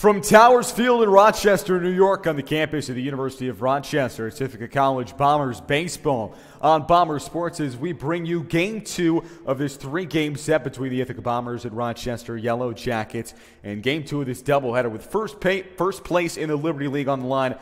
From Towers Field in Rochester, New York, on the campus of the University of Rochester, it's Ithaca College Bombers baseball. On Bomber Sports, as we bring you Game 2 of this 3-game set between the Ithaca Bombers and Rochester Yellow Jackets, and Game 2 of this doubleheader with first place in the Liberty League on the line.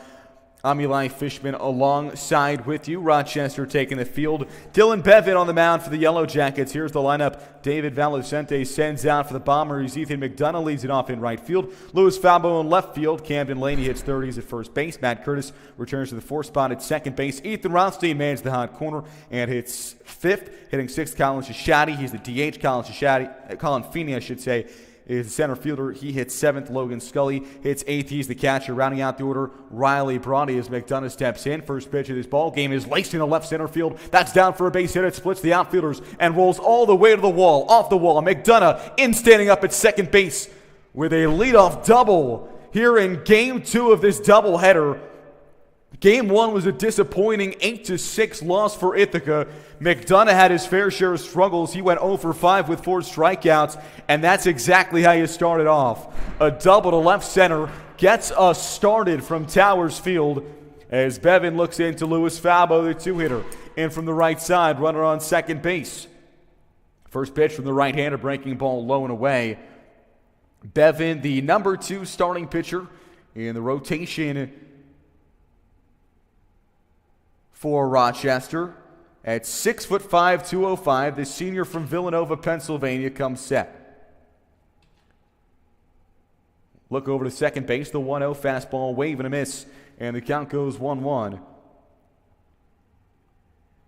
I'm Eli Fishman alongside with you. Rochester taking the field. Dylan Bevan on the mound for the Yellow Jackets. Here's the lineup. David Valicente sends out for the Bombers. Ethan McDonough leads it off in right field. Louis Fabo in left field. Camden Laney hits 30s at first base. Matt Curtis returns to the 4th spot at second base. Ethan Rothstein mans the hot corner and hits 5th. Hitting 6th, Colin Shishadi. He's the DH. Colin Feeney, I should say, is the center fielder. He hits 7th. Logan Scully hits 8th. He's the catcher. Rounding out the order, Riley Brody as McDonough steps in. First pitch of this ball game is laced into left center field. That's down for a base hit. It splits the outfielders and rolls all the way to the wall. Off the wall. McDonough in standing up at second base with a leadoff double here in Game 2 of this doubleheader. Game 1 was a disappointing 8-6 loss for Ithaca. McDonough had his fair share of struggles. He went 0 for 5 with 4 strikeouts, and that's exactly how you started off. A double to left center gets us started from Towers Field as Bevan looks into Louis Fabo, the 2-hitter. And from the right side, runner on second base. First pitch from the right-hander, breaking ball low and away. Bevan, the number 2 starting pitcher in the rotation for Rochester. At 6'5", 205, the senior from Villanova, Pennsylvania, comes set. Look over to second base, the 1-0 fastball, wave and a miss, and the count goes 1-1.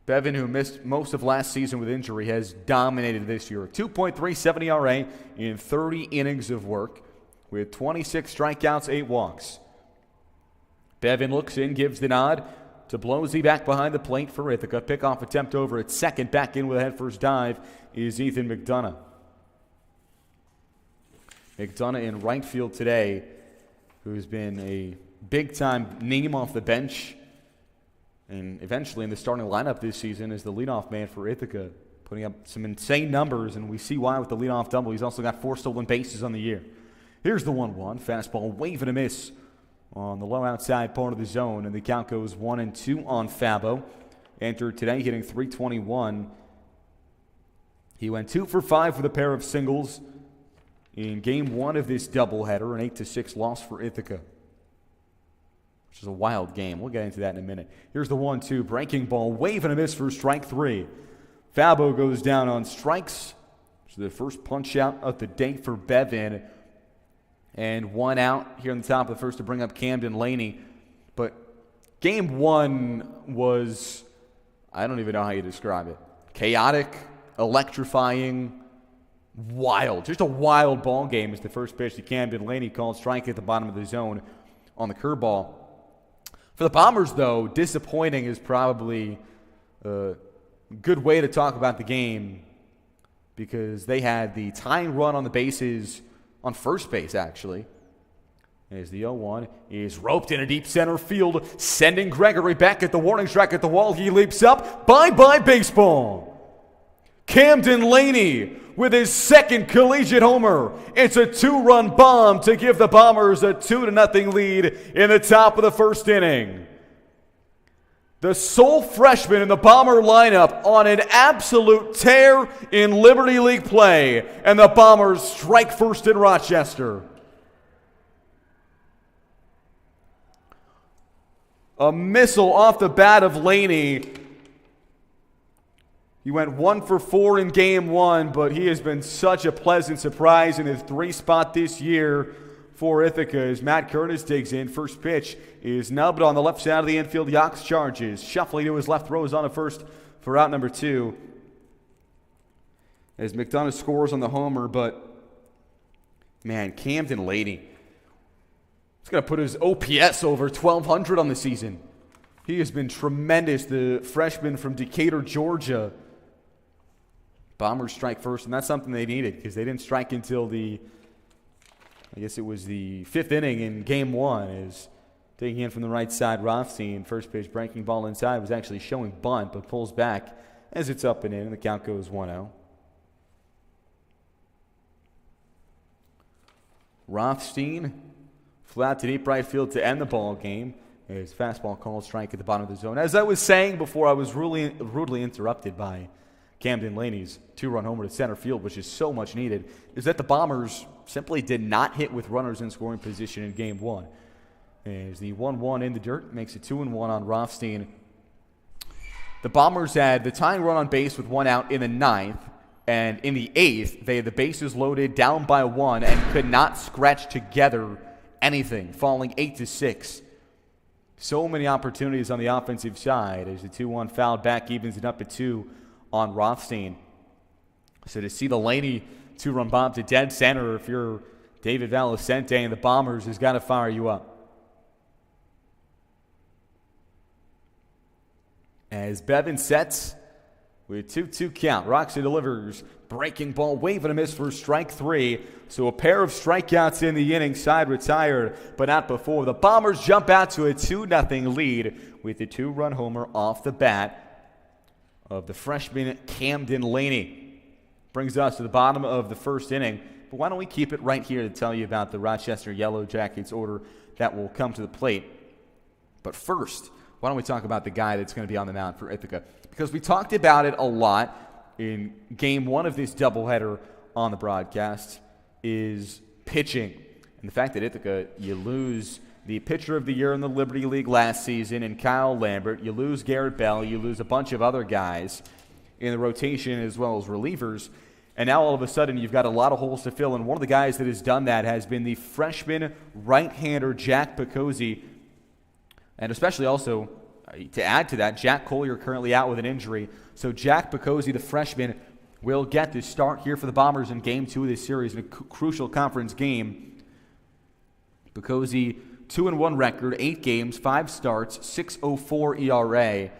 Bevan, who missed most of last season with injury, has dominated this year. 2.37 ERA in 30 innings of work with 26 strikeouts, 8 walks. Bevan looks in, gives the nod to Blosey back behind the plate for Ithaca. Pickoff attempt over at second. Back in with a head-first dive is Ethan McDonough. McDonough in right field today, who's been a big-time name off the bench and eventually in the starting lineup this season is the leadoff man for Ithaca, putting up some insane numbers, and we see why with the leadoff double. He's also got 4 stolen bases on the year. Here's the 1-1. Fastball, wave and a miss on the low outside part of the zone, and the count goes 1-2 on Fabo. Entered today hitting .321. He went 2 for 5 with a pair of singles in Game 1 of this doubleheader, an 8-6 loss for Ithaca, which is a wild game. We'll get into that in a minute. Here's the 1-2, breaking ball, wave and a miss for strike 3. Fabo goes down on strikes. So the first punch out of the day for Bevan. And 1 out here on the top of the first to bring up Camden Laney. But Game 1 was, I don't even know how you describe it. Chaotic, electrifying, wild. Just a wild ball game as the first pitch to Camden Laney called strike at the bottom of the zone on the curveball. For the Bombers, though, disappointing is probably a good way to talk about the game because they had the tying run on the bases on first base, actually, as the 0-1 is roped in a deep center field, sending Gregory back at the warning track at the wall. He leaps up. Bye-bye baseball. Camden Laney with his second collegiate homer. It's a 2-run bomb to give the Bombers a 2-0 lead in the top of the first inning. The sole freshman in the Bomber lineup on an absolute tear in Liberty League play, and the Bombers strike first in Rochester. A missile off the bat of Laney. He went 1 for 4 in Game 1, but he has been such a pleasant surprise in his 3 spot this year for Ithaca as Matt Curtis digs in. First pitch is nubbed on the left side of the infield. Yox charges. Shuffling to his left, throws on a first for out number 2. As McDonough scores on the homer, but man, Camden Laney, he's going to put his OPS over 1,200 on the season. He has been tremendous, the freshman from Decatur, Georgia. Bombers strike first, and that's something they needed because they didn't strike until I guess it was the 5th inning in Game 1 is taking in from the right side. Rothstein, first pitch, breaking ball inside, was actually showing bunt, but pulls back as it's up and in, and the count goes 1-0. Rothstein Flat to deep right field to end the ball game. His fastball called strike at the bottom of the zone. As I was saying before, I was rudely interrupted by Camden Laney's 2-run homer to center field, which is so much needed, is that the Bombers simply did not hit with runners in scoring position in Game 1. As the 1-1 in the dirt makes it 2-1 on Rothstein. The Bombers had the tying run on base with 1 out in the 9th, and in the 8th, they had the bases loaded, down by 1, and could not scratch together anything, falling 8-6. So many opportunities on the offensive side as the 2-1 fouled back evens it up at 2 on Rothstein. So to see the Laney 2-run bomb to dead center, if you're David Valicente and the Bombers, has got to fire you up. As Bevan sets with 2-2 count, Roxy delivers. Breaking ball, wave and a miss for strike 3. So a pair of strikeouts in the inning, side retired, but not before. The Bombers jump out to a 2-0 lead with a 2-run homer off the bat of the freshman Camden Laney. Brings us to the bottom of the first inning. But why don't we keep it right here to tell you about the Rochester Yellow Jackets order that will come to the plate. But first, why don't we talk about the guy that's going to be on the mound for Ithaca? Because we talked about it a lot in Game 1 of this doubleheader on the broadcast is pitching. And the fact that Ithaca, you lose the pitcher of the year in the Liberty League last season in Kyle Lambert, you lose Garrett Bell, you lose a bunch of other guys in the rotation as well as relievers, and now all of a sudden you've got a lot of holes to fill, and one of the guys that has done that has been the freshman right-hander Jack Picozzi, and especially also, to add to that, Jack Collier currently out with an injury, so Jack Picozzi, the freshman, will get the start here for the Bombers in Game 2 of this series in a crucial conference game. Picozzi, 2-1 record, 8 games, 5 starts, 6.04 ERA,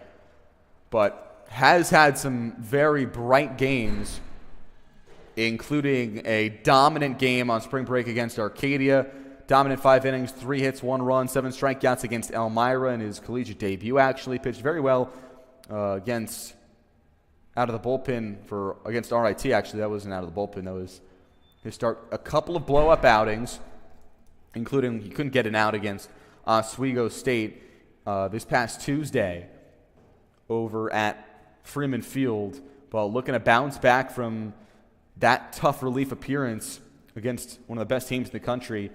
but has had some very bright games, including a dominant game on spring break against Arcadia, dominant 5 innings, 3 hits, 1 run, 7 strikeouts against Elmira in his collegiate debut. Actually pitched very well out of the bullpen against RIT. Actually, that wasn't out of the bullpen. That was his start. A couple of blow-up outings, including he couldn't get an out against Oswego State this past Tuesday over at Freeman Field. But looking to bounce back from that tough relief appearance against one of the best teams in the country.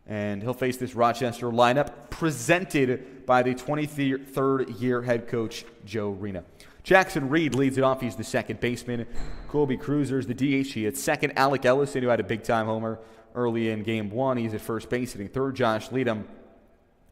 And he'll face this Rochester lineup presented by the 23rd year head coach Joe Rena. Jackson Reed leads it off. He's the second baseman. Colby Cruiser's the DH. He at second. Alec Ellison, who had a big-time homer early in Game 1. He's at first base. Hitting third, Josh Leadham,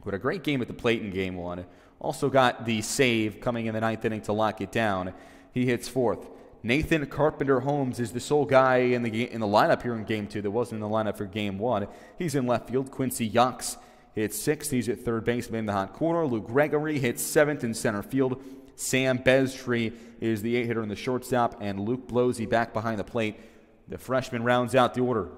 who had a great game at the plate in Game 1. Also got the save coming in the 9th inning to lock it down. He hits fourth. Nathan Carpenter Holmes is the sole guy in the lineup here in Game 2 that wasn't in the lineup for Game 1. He's in left field. Quincy Yucks hits sixth. He's at third baseman in the hot corner. Luke Gregory hits seventh in center field. Sam Bestree is the 8-hitter in the shortstop, and Luke Blosey back behind the plate. The freshman rounds out the order.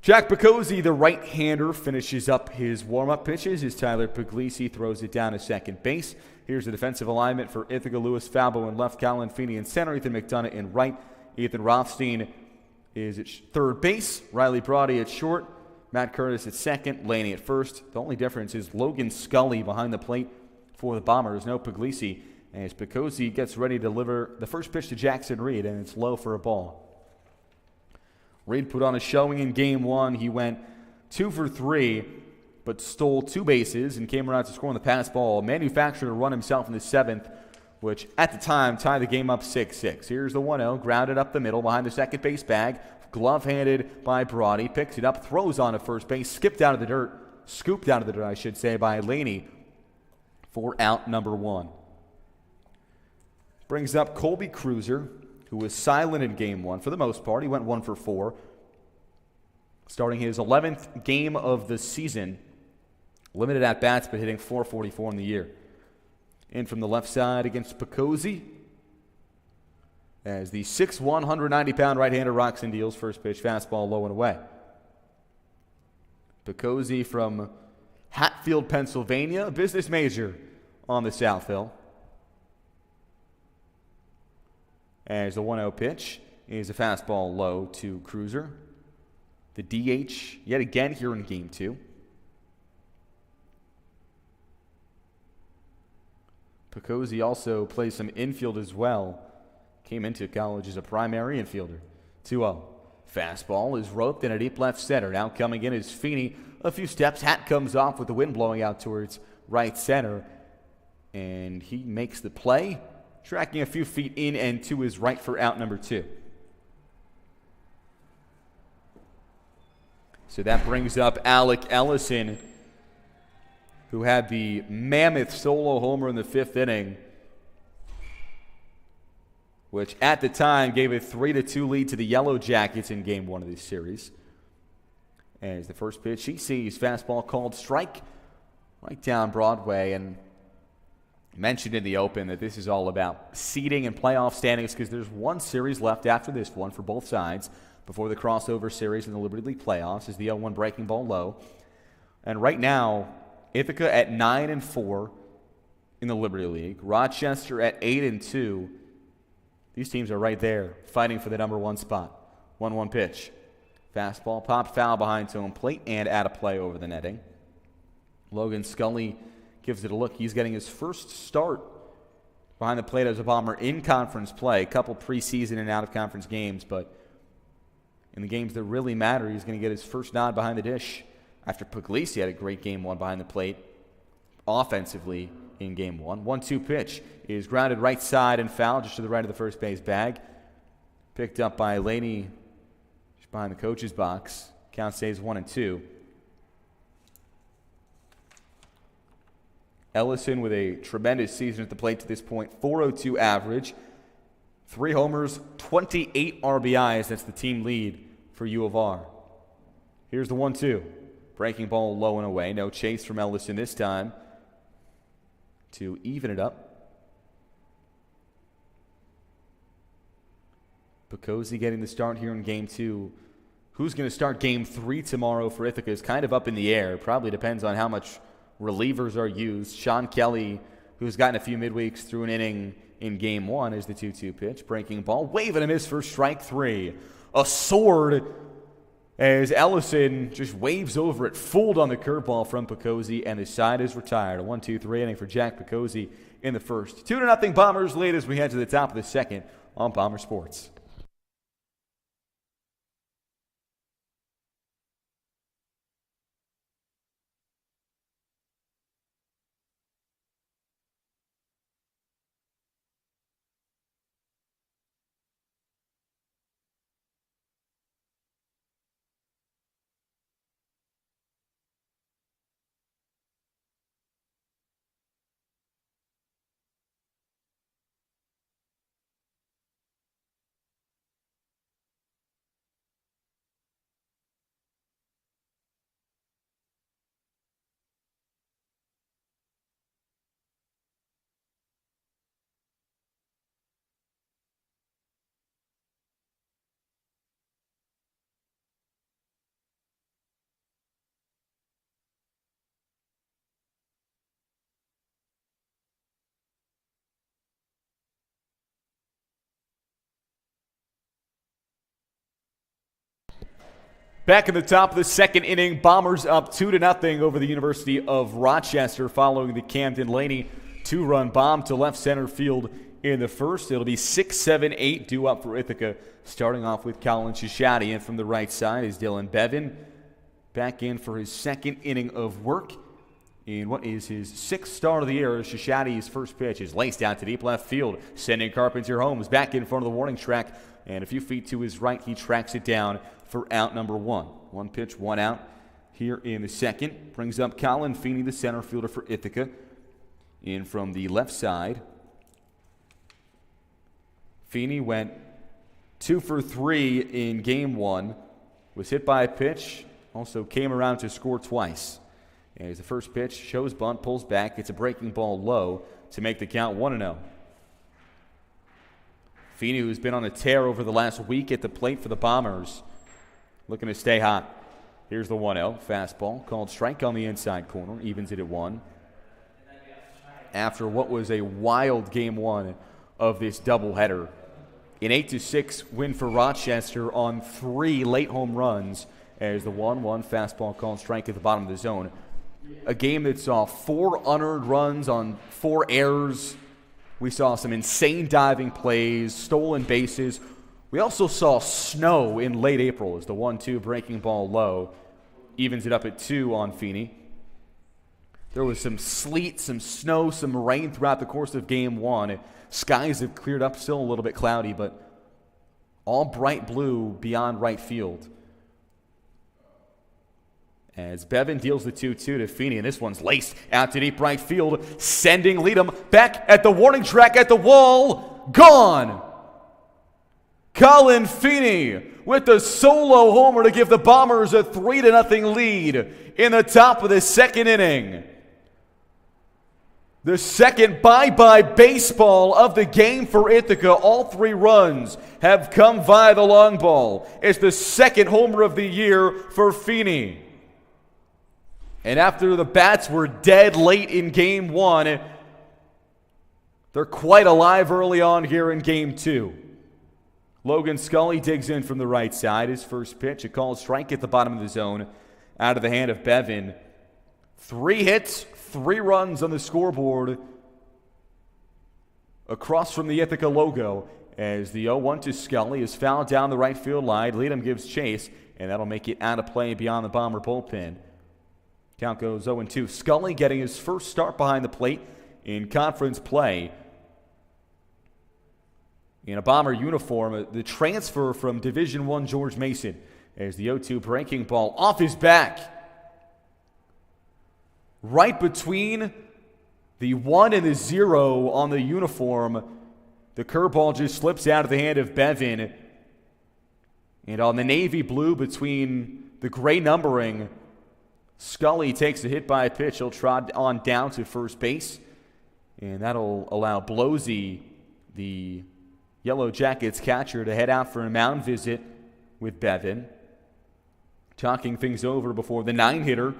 Jack Picozzi, the right-hander, finishes up his warm-up pitches as Tyler Puglisi throws it down to second base. Here's the defensive alignment for Ithaca. Louis Fabo in left, Callan Feeney in center, Ethan McDonough in right. Ethan Rothstein is at third base, Riley Brody at short, Matt Curtis at second, Laney at first. The only difference is Logan Scully behind the plate for the Bombers. No Puglisi, as Picozzi gets ready to deliver the first pitch to Jackson Reed, and it's low for a ball. Reed put on a showing in Game 1. He went 2 for 3, but stole 2 bases and came around to score on the pass ball. Manufactured a run himself in the 7th, which at the time tied the game up 6-6. Here's the 1-0, grounded up the middle behind the second base bag. Glove-handed by Brody, picks it up, throws on to first base, scooped out of the dirt, I should say, by Laney for out number 1. Brings up Colby Cruiser, who was silent in Game 1 for the most part. He went 1 for 4. Starting his 11th game of the season. Limited at-bats, but hitting .444 in the year. In from the left side against Picozzi, as the 6'1", 190-pound right-hander rocks and deals. First pitch, fastball low and away. Picozzi from Hatfield, Pennsylvania, a business major on the South Hill. As the 1-0 pitch is a fastball low to Cruiser. the DH yet again here in Game 2. Picozzi also plays some infield as well. Came into college as a primary infielder. 2-0. Fastball is roped in a deep left center. Now coming in is Feeney. A few steps. Hat comes off with the wind blowing out towards right center. And he makes the play. Tracking a few feet in and to his right for out number 2. So that brings up Alec Ellison, who had the mammoth solo homer in the 5th inning, which at the time gave a 3-2 lead to the Yellow Jackets in Game 1 of this series. As the first pitch, he sees fastball called strike right down Broadway, and mentioned in the open that this is all about seeding and playoff standings because there's one series left after this one for both sides before the crossover series in the Liberty League playoffs. Is the 0-1 breaking ball low. And right now, Ithaca at 9-4 in the Liberty League. Rochester at 8-2. These teams are right there fighting for the number 1 spot. 1-1 pitch. Fastball popped foul behind home plate and out of play over the netting. Logan Scully gives it a look. He's getting his first start behind the plate as a Bomber in conference play. A couple preseason and out-of-conference games, but in the games that really matter, he's going to get his first nod behind the dish after Puglisi had a great Game 1 behind the plate offensively in Game 1. 1-2 pitch is grounded right side and foul just to the right of the first base bag. Picked up by Laney just behind the coach's box. Count stays 1-2. Ellison with a tremendous season at the plate to this point. 402 average, 3 homers, 28 RBIs. That's the team lead for U of R. Here's the 1-2. Breaking ball low and away. No chase from Ellison this time to even it up. Picozzi getting the start here in Game 2. Who's going to start Game 3 tomorrow for Ithaca is kind of up in the air. Probably depends on how much relievers are used. Sean Kelly, who's gotten a few midweeks through an inning in Game 1, is the 2-2 pitch. Breaking ball, waving a miss for strike 3. A sword as Ellison just waves over it, fooled on the curveball from Picozzi, and the side is retired. A 1-2-3 inning for Jack Picozzi in the first. 2-0 Bombers lead as we head to the top of the second on Bomber Sports. Back in the top of the second inning, Bombers up 2-0 over the University of Rochester following the Camden Laney 2-run bomb to left center field in the first. It'll be 6-7-8 due up for Ithaca, starting off with Colin Shishati. And from the right side is Dylan Bevan back in for his second inning of work in what is his 6th start of the year. Shishati's first pitch is laced out to deep left field, sending Carpenter Holmes back in front of the warning track, and a few feet to his right, he tracks it down for out number 1. 1 pitch, 1 out here in the second. Brings up Colin Feeney, the center fielder for Ithaca. In from the left side. Feeney went 2 for 3 in Game 1. Was hit by a pitch. Also came around to score twice. As the first pitch shows bunt, pulls back. It's a breaking ball low to make the count 1-0. Feeney, who's been on a tear over the last week at the plate for the Bombers, looking to stay hot. Here's the 1-0. Fastball called strike on the inside corner. Evens it at 1. After what was a wild Game 1 of this doubleheader. An 8-6 win for Rochester on 3 late home runs as the 1-1 fastball called strike at the bottom of the zone. A game that saw 4 unearned runs on 4 errors. We saw some insane diving plays, stolen bases. We also saw snow in late April as the 1-2 breaking ball low evens it up at 2 on Feeney. There was some sleet, some snow, some rain throughout the course of Game 1. Skies have cleared up, still a little bit cloudy, but all bright blue beyond right field. As Bevan deals the 2-2 to Feeney, and this one's laced out to deep right field, sending Leadham back at the warning track at the wall. Gone! Colin Feeney with the solo homer to give the Bombers a 3-0 lead in the top of the second inning. The second bye-bye baseball of the game for Ithaca. All 3 runs have come via the long ball. It's the second homer of the year for Feeney. And after the bats were dead late in Game 1, they're quite alive early on here in Game 2. Logan Scully digs in from the right side. His first pitch, a called strike at the bottom of the zone, out of the hand of Bevan. 3 hits, 3 runs on the scoreboard across from the Ithaca logo as the 0-1 to Scully is fouled down the right field line. Leadham gives chase, and that'll make it out of play beyond the Bomber bullpen. Count goes 0-2. Scully getting his first start behind the plate in conference play. In a Bomber uniform, the transfer from Division I George Mason as the 0-2 breaking ball off his back. Right between the 1 and the 0 on the uniform, the curveball just slips out of the hand of Bevan. And on the navy blue between the gray numbering, Scully takes a hit by a pitch. He'll trot on down to first base. And that'll allow Blosey, the Yellow Jackets catcher, to head out for a mound visit with Bevan. Talking things over before the 9-hitter,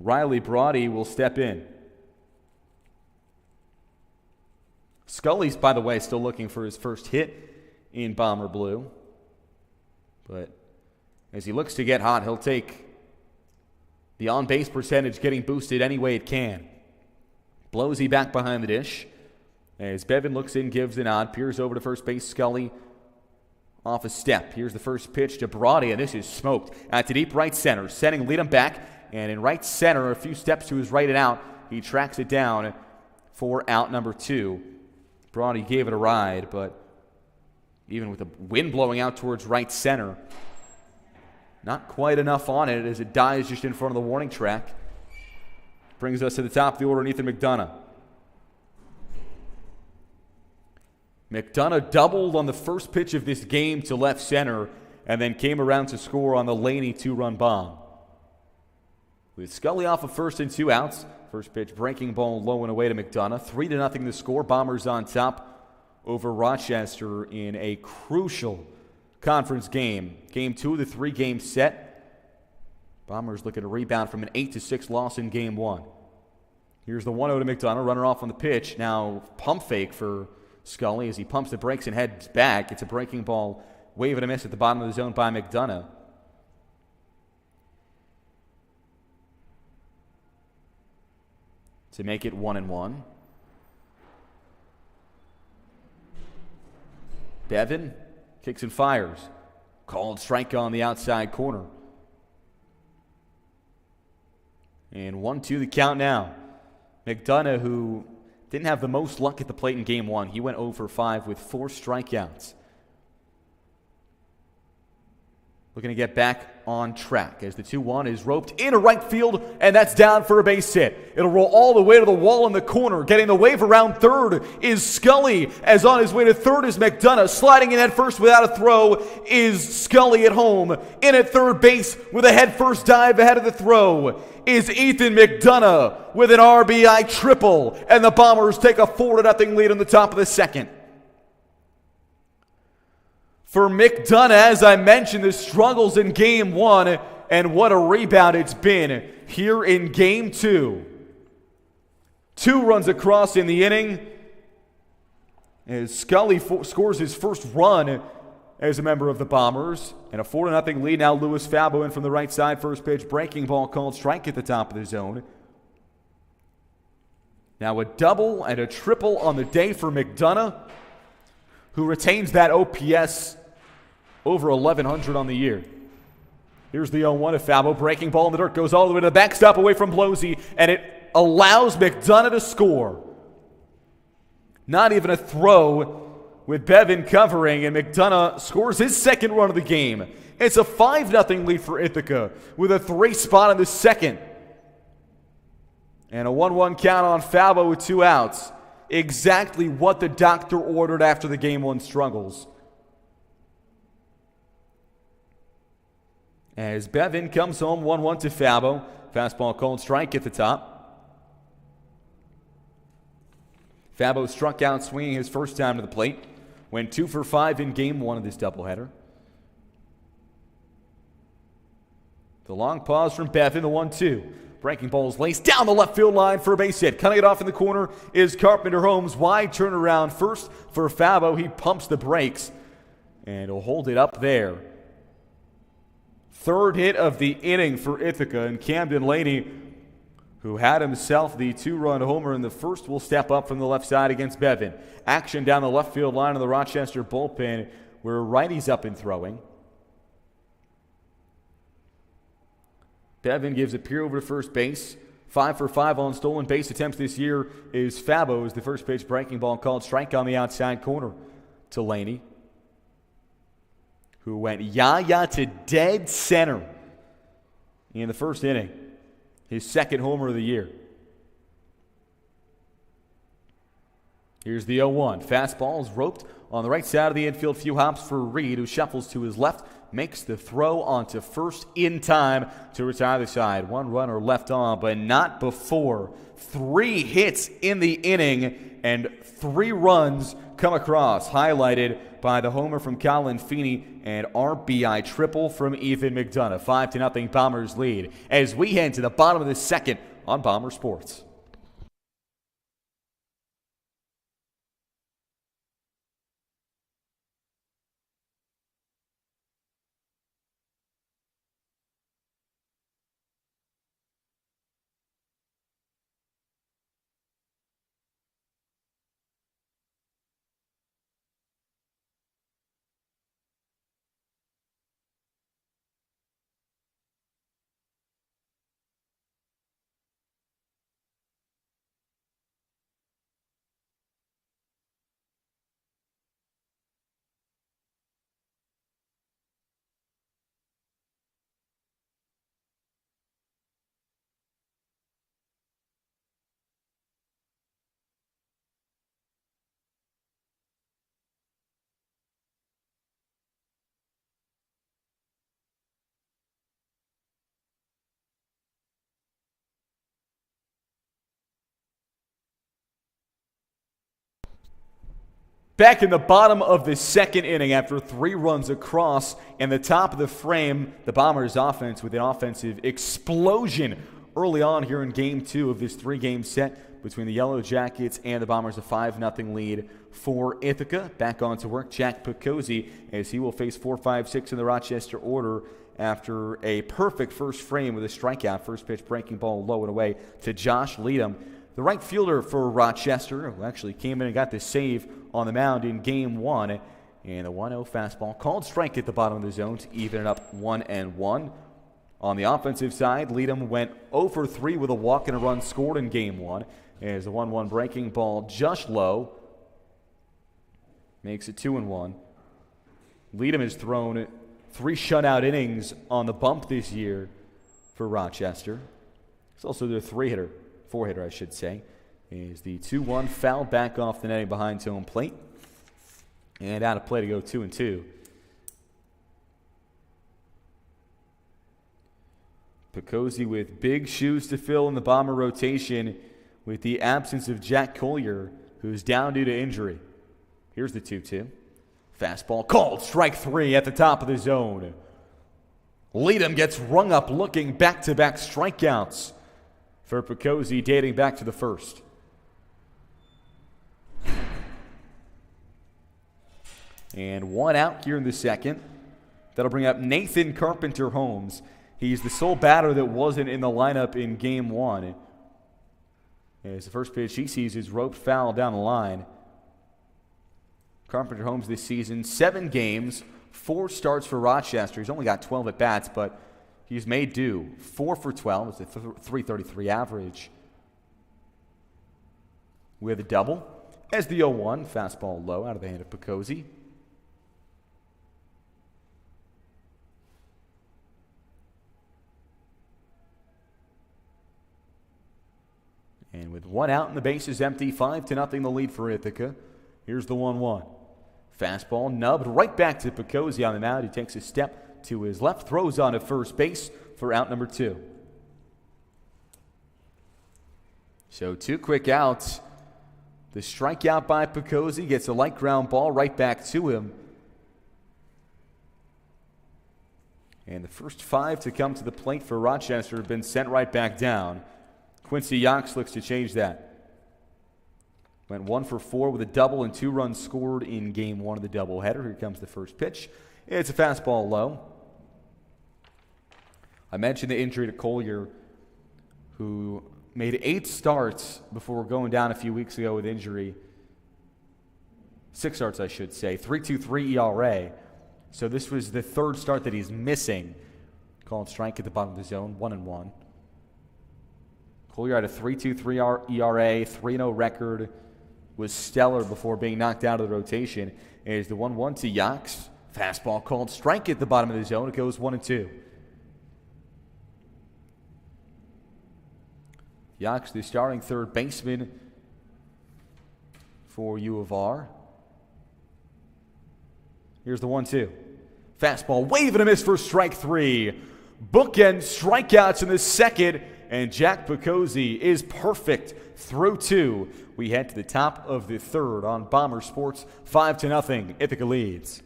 Riley Brody, will step in. Scully's, by the way, still looking for his first hit in Bomber Blue. But as he looks to get hot, he'll take the on-base percentage getting boosted any way it can. Blosey back behind the dish. As Bevan looks in, gives a nod, peers over to first base. Scully off a step. Here's the first pitch to Brody, and this is smoked out to deep right center, sending Leadham back. And in right center, a few steps to his right and out, he tracks it down for out number 2. Brody gave it a ride, but even with the wind blowing out towards right center, not quite enough on it as it dies just in front of the warning track. Brings us to the top of the order, Ethan McDonough. McDonough doubled on the first pitch of this game to left center and then came around to score on the Laney 2-run bomb. With Scully off of first and 2 outs, first pitch breaking ball low and away to McDonough. 3-0 the score. Bombers on top over Rochester in a crucial conference game. Game 2 of the 3-game set. Bombers looking to rebound from an 8-6 loss in Game 1. Here's the 1-0 to McDonough. Runner off on the pitch. Now pump fake for Scully as he pumps the brakes and heads back. It's a breaking ball, wave and a miss at the bottom of the zone by McDonough. To make it 1-1. Bevan kicks and fires. Called strike on the outside corner. And 1-2 the count now. McDonough, who didn't have the most luck at the plate in Game 1. He went 0 for 5 with 4 strikeouts. Looking to get back on track as the 2-1 is roped into right field, and that's down for a base hit. It'll roll all the way to the wall in the corner. Getting the wave around third is Scully, as on his way to third is McDonough. Sliding in at first without a throw is Scully at home. In at third base with a head-first dive ahead of the throw is Ethan McDonough with an RBI triple, and the Bombers take a 4-0 lead on the top of the second. For McDonough, as I mentioned, the struggles in Game 1, and what a rebound it's been here in Game 2. 2 runs across in the inning as Scully scores his first run as a member of the Bombers. And a 4-0 lead. Now Louis Fabo in from the right side. First pitch, breaking ball called strike at the top of the zone. Now a double and a triple on the day for McDonough, who retains that OPS over 1,100 on the year. Here's the 0-1 to Fabo. Breaking ball in the dirt. Goes all the way to the backstop away from Blosey. And it allows McDonough to score. Not even a throw with Bevin covering. And McDonough scores his second run of the game. It's a 5-0 lead for Ithaca with a 3 spot in the second. And a 1-1 count on Fabo with 2 outs. Exactly what the doctor ordered after the Game 1 struggles. As Bevin comes home, 1-1 to Fabo. Fastball called strike at the top. Fabo struck out swinging his first time to the plate. Went 2 for 5 in Game 1 of this doubleheader. The long pause from Bevin, the 1-2. Breaking ball is laced down the left field line for a base hit. Cutting it off in the corner is Carpenter Holmes. Wide turnaround first for Fabo. He pumps the brakes and he'll hold it up there. Third hit of the inning for Ithaca, and Camden Laney, who had himself the 2-run homer in the first, will step up from the left side against Bevin. Action down the left field line of the Rochester bullpen, where righty's up and throwing. Bevin gives a peer over to first base. 5 for 5 on stolen base attempts this year is Fabo, as the first pitch breaking ball called strike on the outside corner to Laney, who went yah-yah to dead center in the first inning. His second homer of the year. Here's the 0-1. Fastball is roped on the right side of the infield. Few hops for Reed, who shuffles to his left, makes the throw onto first in time to retire the side. 1 runner left on, but not before 3 hits in the inning and 3 runs come across, highlighted by the homer from Colin Feeney and RBI triple from Ethan McDonough. 5-0 Bombers lead as we head to the bottom of the second on Bomber Sports. Back in the bottom of the second inning after 3 runs across and the top of the frame, the Bombers offense with an offensive explosion early on here in Game 2 of this 3-game set between the Yellow Jackets and the Bombers. A 5-0 lead for Ithaca. Back on to work, Jack Picozzi, as he will face 4-5-6 in the Rochester order after a perfect first frame with a strikeout. First pitch breaking ball low and away to Josh Leadham, the right fielder for Rochester, who actually came in and got the save on the mound in Game 1. And a 1-0 fastball called strike at the bottom of the zone to even it up 1-1. On the offensive side, Leadham went 0 for 3 with a walk and a run scored in Game 1. As the 1-1 breaking ball just low makes it 2-1. Leadham has thrown 3 shutout innings on the bump this year for Rochester. He's also their 4-hitter, I should say. Is the 2-1 foul back off the netting behind home plate. And out of play to go 2-2. Picozzi with big shoes to fill in the Bomber rotation with the absence of Jack Collier, who's down due to injury. Here's the 2-2. Fastball called, strike 3 at the top of the zone. Leadham gets rung up looking back-to-back strikeouts for Picozzi dating back to the first. And one out here in the second. That'll bring up Nathan Carpenter Holmes. He's the sole batter that wasn't in the lineup in game one. As the first pitch he sees is roped foul down the line. Carpenter Holmes this season, 7 games, 4 starts for Rochester. He's only got 12 at-bats, but he's made do. 4 for 12. It's a .333 average. We have a double as the 0-1. Fastball low out of the hand of Picozzi. And with one out and the bases empty, 5-0 the lead for Ithaca. Here's the 1-1. Fastball nubbed right back to Picozzi on the mound. He takes a step to his left, throws on to first base for out number 2. So 2 quick outs. The strikeout by Picozzi gets a light ground ball right back to him. And the first 5 to come to the plate for Rochester have been sent right back down. Quincy Yox looks to change that. Went 1 for 4 with a double and 2 runs scored in game 1 of the doubleheader. Here comes the first pitch. It's a fastball low. I mentioned the injury to Collier, who made 8 starts before going down a few weeks ago with injury. 6 starts, I should say. 3.23 ERA. So this was the 3rd start that he's missing. Called strike at the bottom of the zone, 1-1. Collier had a 3.23 ERA, 3-0 record, was stellar before being knocked out of the rotation. Is the 1-1 to Yox. Fastball called strike at the bottom of the zone. It goes 1-2. Yox, the starting third baseman for U of R. Here's the 1-2. Fastball, wave and a miss for strike 3. Bookend strikeouts in the second. And Jack Picozzi is perfect through 2. We head to the top of the 3rd on Bomber Sports. 5-0. Ithaca leads.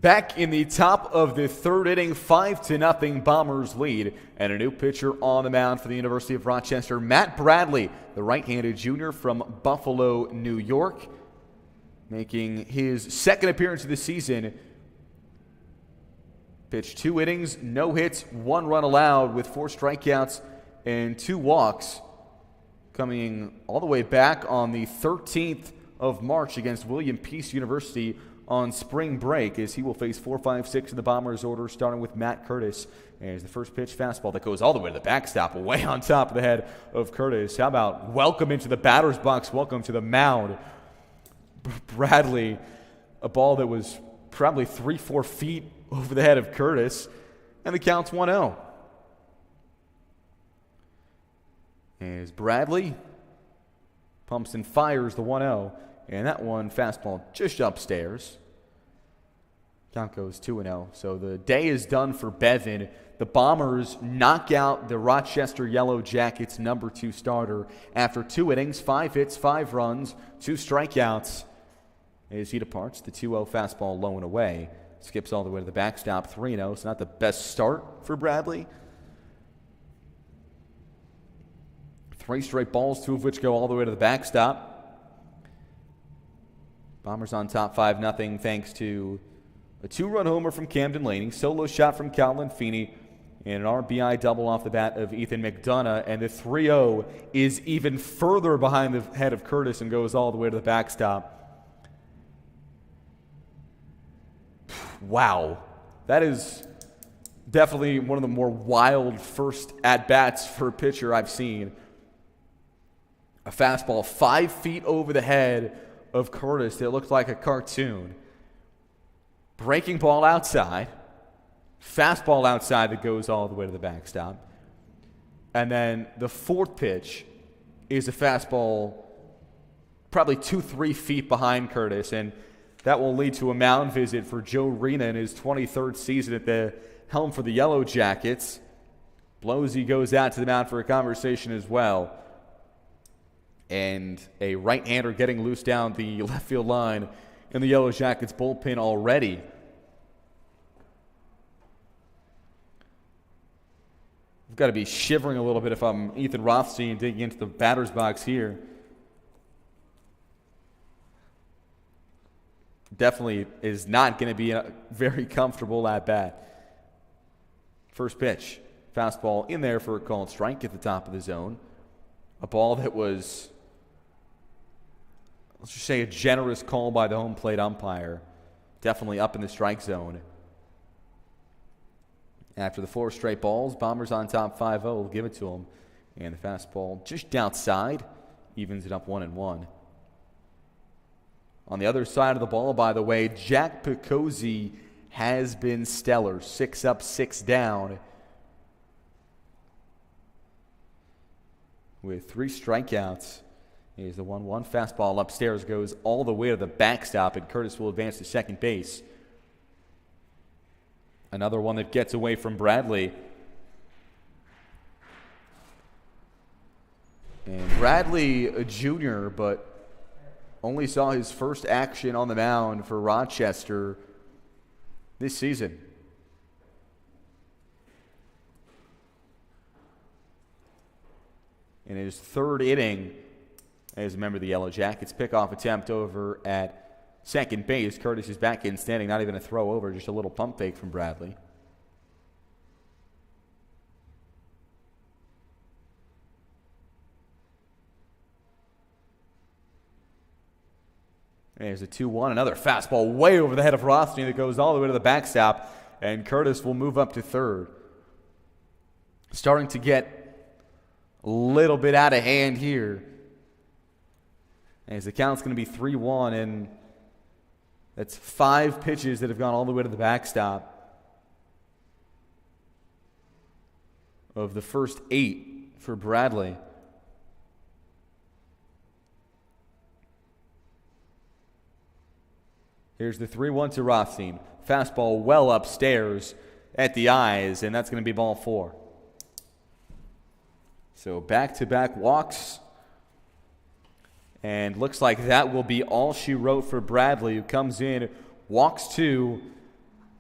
Back in the top of the third inning, 5-0 Bombers lead, and a new pitcher on the mound for the University of Rochester, Matt Bradley, the right-handed junior from Buffalo, New York, making his second appearance of the season. Pitched 2 innings, no hits, 1 run allowed with 4 strikeouts and 2 walks, coming all the way back on the 13th of March against William Peace University on spring break, as he will face 4, 5, 6 in the Bombers order, starting with Matt Curtis. As the first pitch fastball that goes all the way to the backstop, way on top of the head of Curtis. How about welcome into the batter's box, welcome to the mound. Bradley, a ball that was probably 3-4 feet over the head of Curtis, and the count's 1-0. As Bradley pumps and fires the 1-0. And that one, fastball just upstairs. Count goes 2-0. So the day is done for Bevan. The Bombers knock out the Rochester Yellow Jackets number 2 starter after 2 innings, 5 hits, 5 runs, 2 strikeouts. As he departs, the 2-0 fastball low and away. Skips all the way to the backstop, 3-0. It's not the best start for Bradley. 3 straight balls, 2 of which go all the way to the backstop. Bombers on top 5-0 thanks to a 2-run homer from Camden Laney, solo shot from Calvin Feeney, and an RBI double off the bat of Ethan McDonough. And the 3-0 is even further behind the head of Curtis and goes all the way to the backstop. Wow. That is definitely one of the more wild first at-bats for a pitcher I've seen. A fastball 5 feet over the head of Curtis that looked like a cartoon. Breaking ball outside. Fastball outside that goes all the way to the backstop. And then the 4th pitch is a fastball probably 2-3 feet behind Curtis. And that will lead to a mound visit for Joe Rena in his 23rd season at the helm for the Yellow Jackets. Blosey goes out to the mound for a conversation as well. And a right-hander getting loose down the left field line in the Yellow Jackets bullpen already. I've got to be shivering a little bit if I'm Ethan Rothstein digging into the batter's box here. Definitely is not going to be a very comfortable at bat. First pitch, fastball in there for a called strike at the top of the zone. A ball that was, let's just say, a generous call by the home plate umpire. Definitely up in the strike zone. After the 4 straight balls, Bombers on top 5-0 will give it to them. And the fastball just outside evens it up 1-1. On the other side of the ball, by the way, Jack Picozzi has been stellar. 6 up, 6 down. With 3 strikeouts. Here's the 1-1 fastball upstairs, goes all the way to the backstop, and Curtis will advance to second base. Another one that gets away from Bradley. And Bradley, a junior, but only saw his first action on the mound for Rochester this season. In his 3rd inning as a member of the Yellow Jackets, pickoff attempt over at second base. Curtis is back in standing, not even a throw over, just a little pump fake from Bradley. There's a 2-1, another fastball way over the head of Rothstein that goes all the way to the backstop, and Curtis will move up to 3rd. Starting to get a little bit out of hand here. As the count's going to be 3-1, and that's 5 pitches that have gone all the way to the backstop of the first 8 for Bradley. Here's the 3-1 to Rothstein. Fastball well upstairs at the eyes, and that's going to be ball 4. So back-to-back walks. And looks like that will be all she wrote for Bradley, who comes in, walks 2,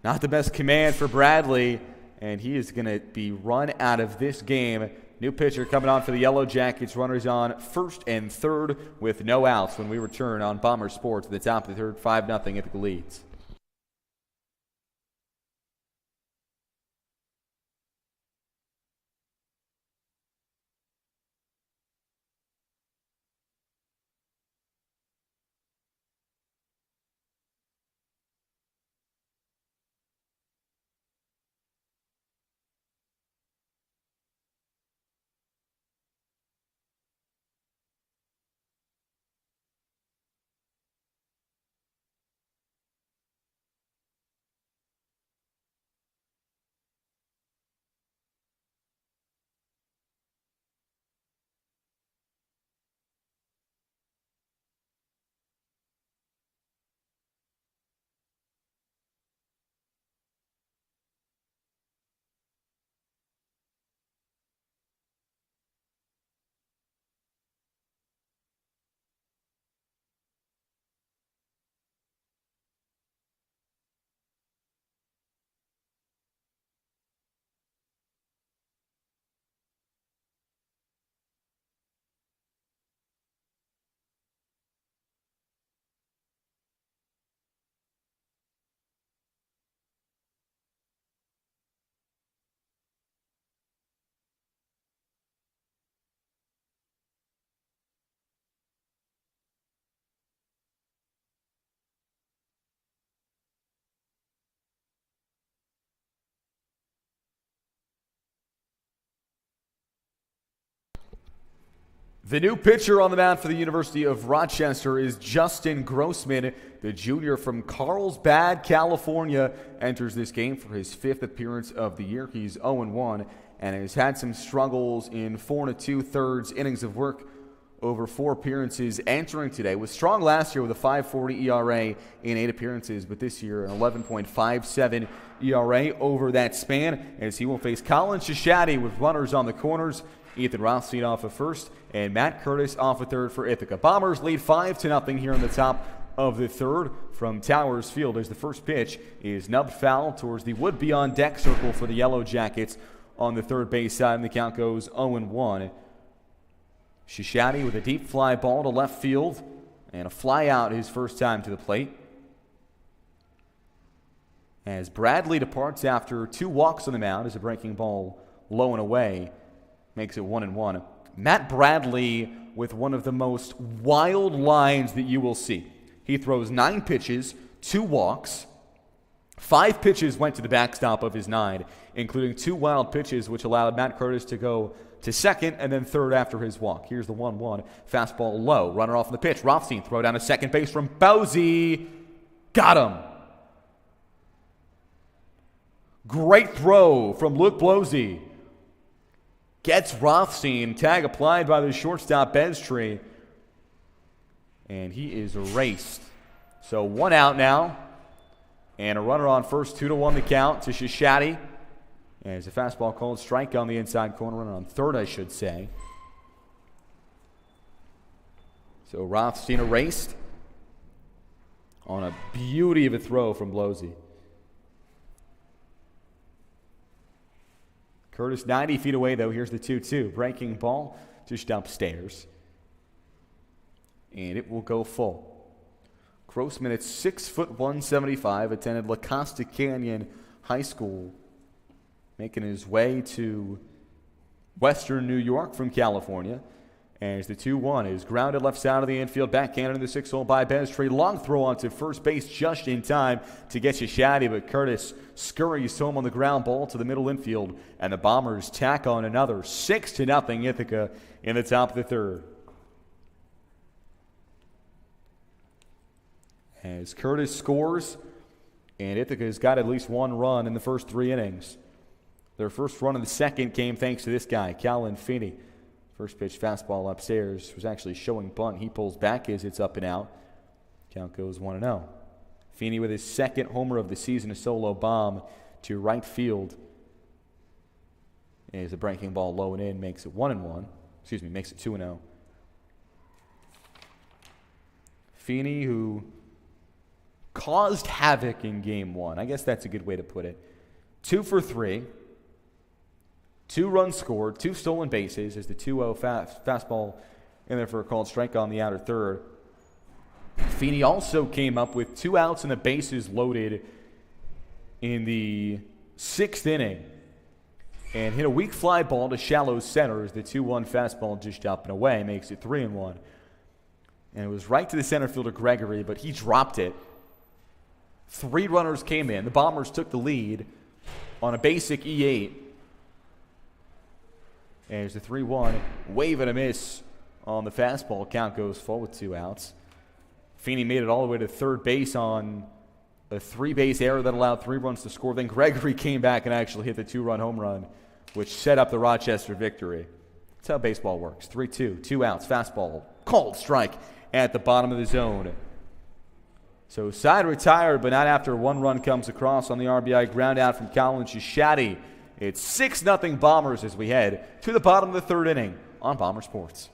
Not the best command for Bradley, and he is going to be run out of this game. New pitcher coming on for the Yellow Jackets. Runners on first and third with no outs when we return on Bomber Sports at the top of the third. 5-0 Ithaca leads. The new pitcher on the mound for the University of Rochester is Justin Grossman. The junior from Carlsbad, California, enters this game for his 5th appearance of the year. He's 0-1 and has had some struggles in 4 2/3 innings of work over 4 appearances entering today. Was strong last year with a 5.40 ERA in 8 appearances, but this year an 11.57 ERA over that span, as he will face Colin Shishadi with runners on the corners. Ethan Rothstein off of first, and Matt Curtis off of third for Ithaca. Bombers lead 5-0 here in the top of the third from Towers Field, as the first pitch is nubbed foul towards the would-be on-deck circle for the Yellow Jackets on the third base side, and the count goes 0-1. Shishadi with a deep fly ball to left field, and a fly out his first time to the plate. As Bradley departs after 2 walks on the mound, as a breaking ball low and away makes it 1-1. Matt Bradley with one of the most wild lines that you will see. He throws 9 pitches, 2 walks. 5 pitches went to the backstop of his 9, including 2 wild pitches, which allowed Matt Curtis to go to second and then third after his walk. Here's the 1-1. Fastball low. Runner off on the pitch. Rothstein throw down to second base from Bowsey. Got him. Great throw from Luke Blosey. Gets Rothstein. Tag applied by the shortstop Beztree. And he is erased. So 1 out now. And a runner on first, 2-1 the count to Shishadi. And there's a fastball called strike on the inside corner, runner on third, I should say. So Rothstein erased on a beauty of a throw from Blosey. Curtis 90 feet away, though. Here's the 2-2. Breaking ball just upstairs. And it will go full. Grossman at 6'1", 175, attended La Costa Canyon High School, making his way to Western New York from California. As the 2-1 is grounded left side of the infield, backhanded in the 6-hole by Beztree. Long throw onto first base just in time to get Shishadi, but Curtis scurries home on the ground ball to the middle infield, and the Bombers tack on another 6-0 Ithaca in the top of the third. As Curtis scores, and Ithaca's got at least 1 run in the first 3 innings. Their first run in the second came thanks to this guy, Callan Feeney. First pitch fastball upstairs was actually showing bunt. He pulls back as it's up and out. Count goes 1-0. Feeney with his second homer of the season, a solo bomb to right field. As a breaking ball low and in makes it 1-1. Makes it 2-0. Feeney, who caused havoc in game one. I guess that's a good way to put it. 2 for 3. 2 runs scored, 2 stolen bases as the 2-0 fastball in there for a called strike on the outer third. Feeney also came up with 2 outs and the bases loaded in the 6th inning and hit a weak fly ball to shallow center as the 2-1 fastball just up and away, makes it 3-1. And it was right to the center fielder Gregory, but he dropped it. 3 runners came in. The Bombers took the lead on a basic E8. And there's the 3-1, wave and a miss on the fastball. Count goes full with 2 outs. Feeney made it all the way to third base on a 3-base error that allowed 3 runs to score. Then Gregory came back and actually hit the 2-run home run, which set up the Rochester victory. That's how baseball works. 3-2, 2 outs, fastball, called strike at the bottom of the zone. So side retired, but not after 1 run comes across on the RBI ground out from Colin Shishadi. It's 6-0 Bombers as we head to the bottom of the 3rd inning on Bomber Sports.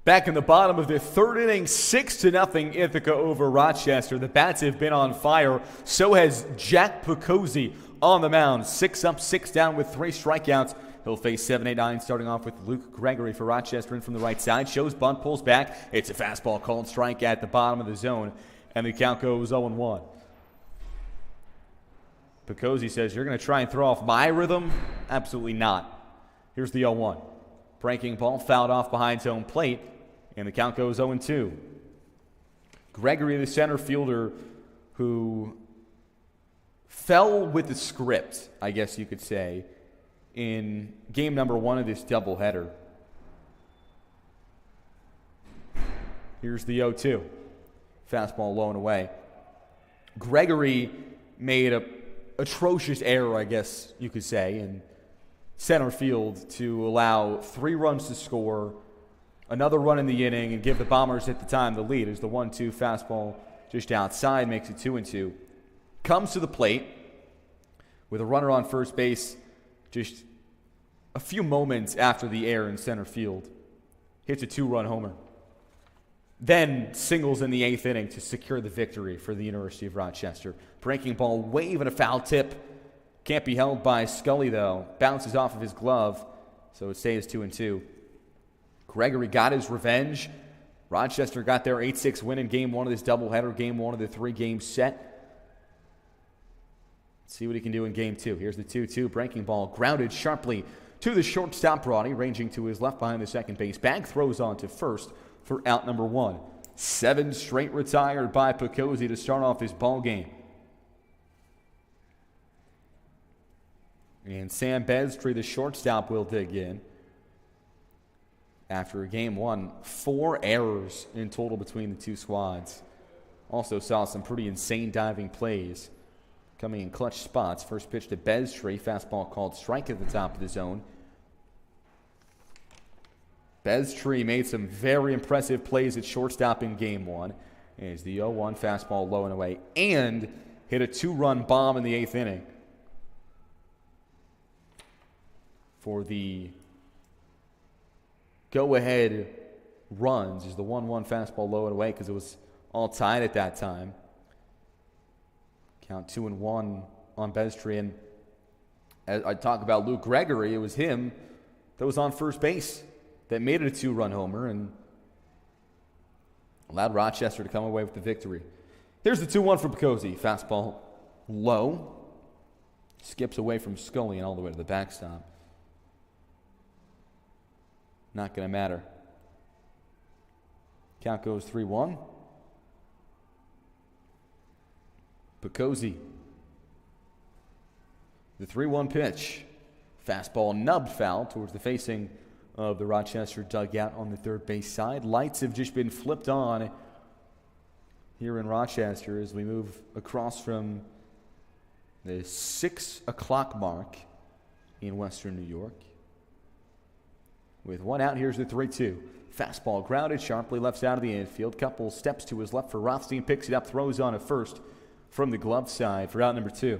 Back in the bottom of the 3rd inning, 6-0 Ithaca over Rochester. The bats have been on fire. So has Jack Picozzi on the mound. 6 up, 6 down with 3 strikeouts. He'll face 7, 8, 9, starting off with Luke Gregory for Rochester in from the right side. Shows bunt, pulls back. It's a fastball called strike at the bottom of the zone, and the count goes 0-1. Picozzi says, "You're going to try and throw off my rhythm?" Absolutely not. Here's the 0-1. Breaking ball fouled off behind home plate, and the count goes 0-2. Gregory, the center fielder, who fell with the script, I guess you could say, in game number 1 of this doubleheader. Here's the 0-2. Fastball low and away. Gregory made a atrocious error, I guess you could say, in center field to allow 3 runs to score, another run in the inning, and give the Bombers at the time the lead as the 1-2 fastball just outside makes it 2-2. Comes to the plate with a runner on first base just a few moments after the error in center field. Hits a 2-run homer. Then singles in the 8th inning to secure the victory for the University of Rochester. Breaking ball, wave and a foul tip. Can't be held by Scully, though. Bounces off of his glove, so it stays 2-2. Gregory got his revenge. Rochester got their 8-6 win in game 1 of this doubleheader, game 1 of the 3-game set. Let's see what he can do in game 2. Here's the 2-2. Breaking ball, grounded sharply to the shortstop, Brody, ranging to his left behind the second base bag. Throws on to first for out number 1. 7 straight retired by Picozzi to start off his ball game. And Sam Bezdry, the shortstop, will dig in. After game 1, 4 errors in total between the two squads. Also saw some pretty insane diving plays coming in clutch spots. First pitch to Bezdry, fastball called strike at the top of the zone. Bezdry made some very impressive plays at shortstop in game 1. As the 0-1 fastball low and away, and hit a 2-run bomb in the 8th inning. for the go-ahead runs is the 1-1 fastball low and away because it was all tied at that time. Count 2-1 on Bestry. And as I talk about Luke Gregory, it was him that was on first base that made it a 2-run homer and allowed Rochester to come away with the victory. Here's the 2-1 for Picozzi. Fastball low. Skips away from Scully and all the way to the backstop. Not going to matter. Count goes 3-1. Picozzi. The 3-1 pitch. Fastball nubbed foul towards the facing of the Rochester dugout on the third base side. Lights have just been flipped on here in Rochester as we move across from the 6 o'clock mark in Western New York. With one out, here's the 3-2. Fastball grounded sharply left side of the infield. Couple steps to his left for Rothstein. Picks it up, throws on at first from the glove side for out number 2.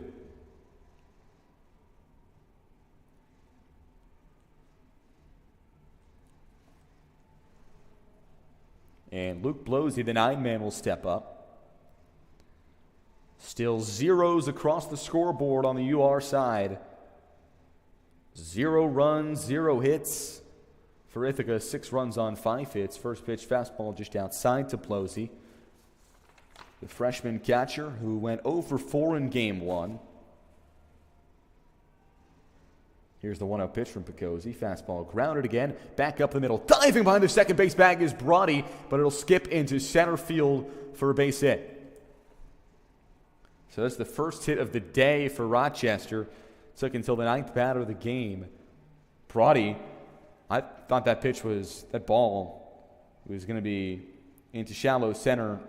And Luke Blosey, the 9-man, will step up. Still zeros across the scoreboard on the UR side. 0 runs, 0 hits for Ithaca. 6 runs on 5 hits. First pitch fastball just outside to Blosey, the freshman catcher who went 0 for 4 in game 1. Here's the 1-0 pitch from Picozzi. Fastball grounded again. Back up the middle. Diving behind the second base bag is Brody, but it'll skip into center field for a base hit. So that's the first hit of the day for Rochester. Took until the 9th batter of the game. Brody, I thought that ball was going to be into shallow center.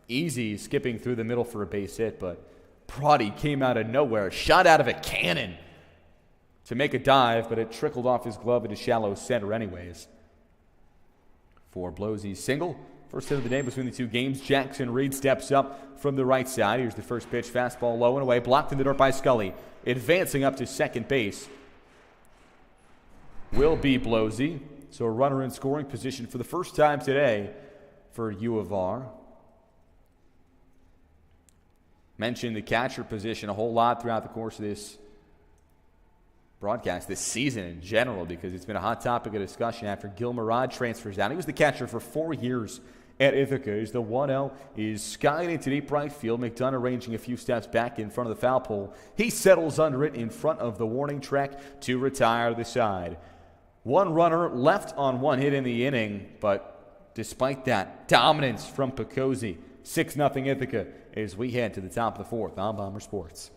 Easy skipping through the middle for a base hit, but Brody came out of nowhere. Shot out of a cannon to make a dive, but it trickled off his glove into shallow center anyways. For Blosey's single. First hit of the day between the two games. Jackson Reed steps up from the right side. Here's the first pitch. Fastball low and away. Blocked in the dirt by Scully. Advancing up to second base will be Blosey. So a runner in scoring position for the first time today for U of R. Mentioned the catcher position a whole lot throughout the course of this broadcast, this season in general, because it's been a hot topic of discussion after Gil Murad transfers down. He was the catcher for 4 years at Ithaca. As the 1-0 is skied into deep right field. McDonough arranging a few steps back in front of the foul pole. He settles under it in front of the warning track to retire the side. One runner left on 1 hit in the inning, but despite that, dominance from Picozzi. 6-0 Ithaca as we head to the top of the 4th on Bomber Sports.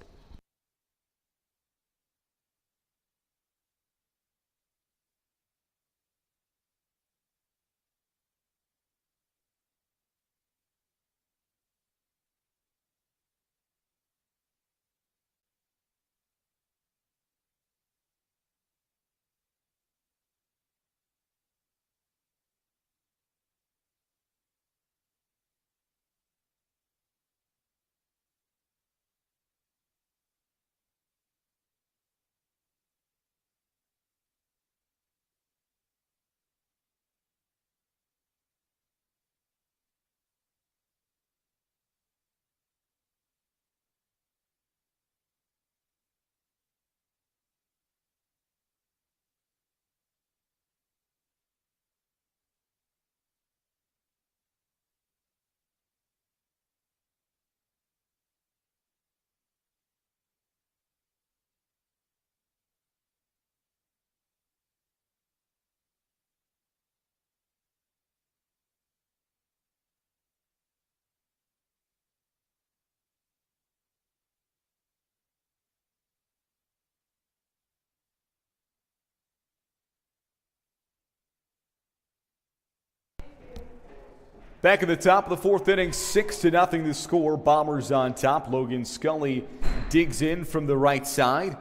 Back at the top of the 4th inning, 6-0 the score. Bombers on top. Logan Scully digs in from the right side.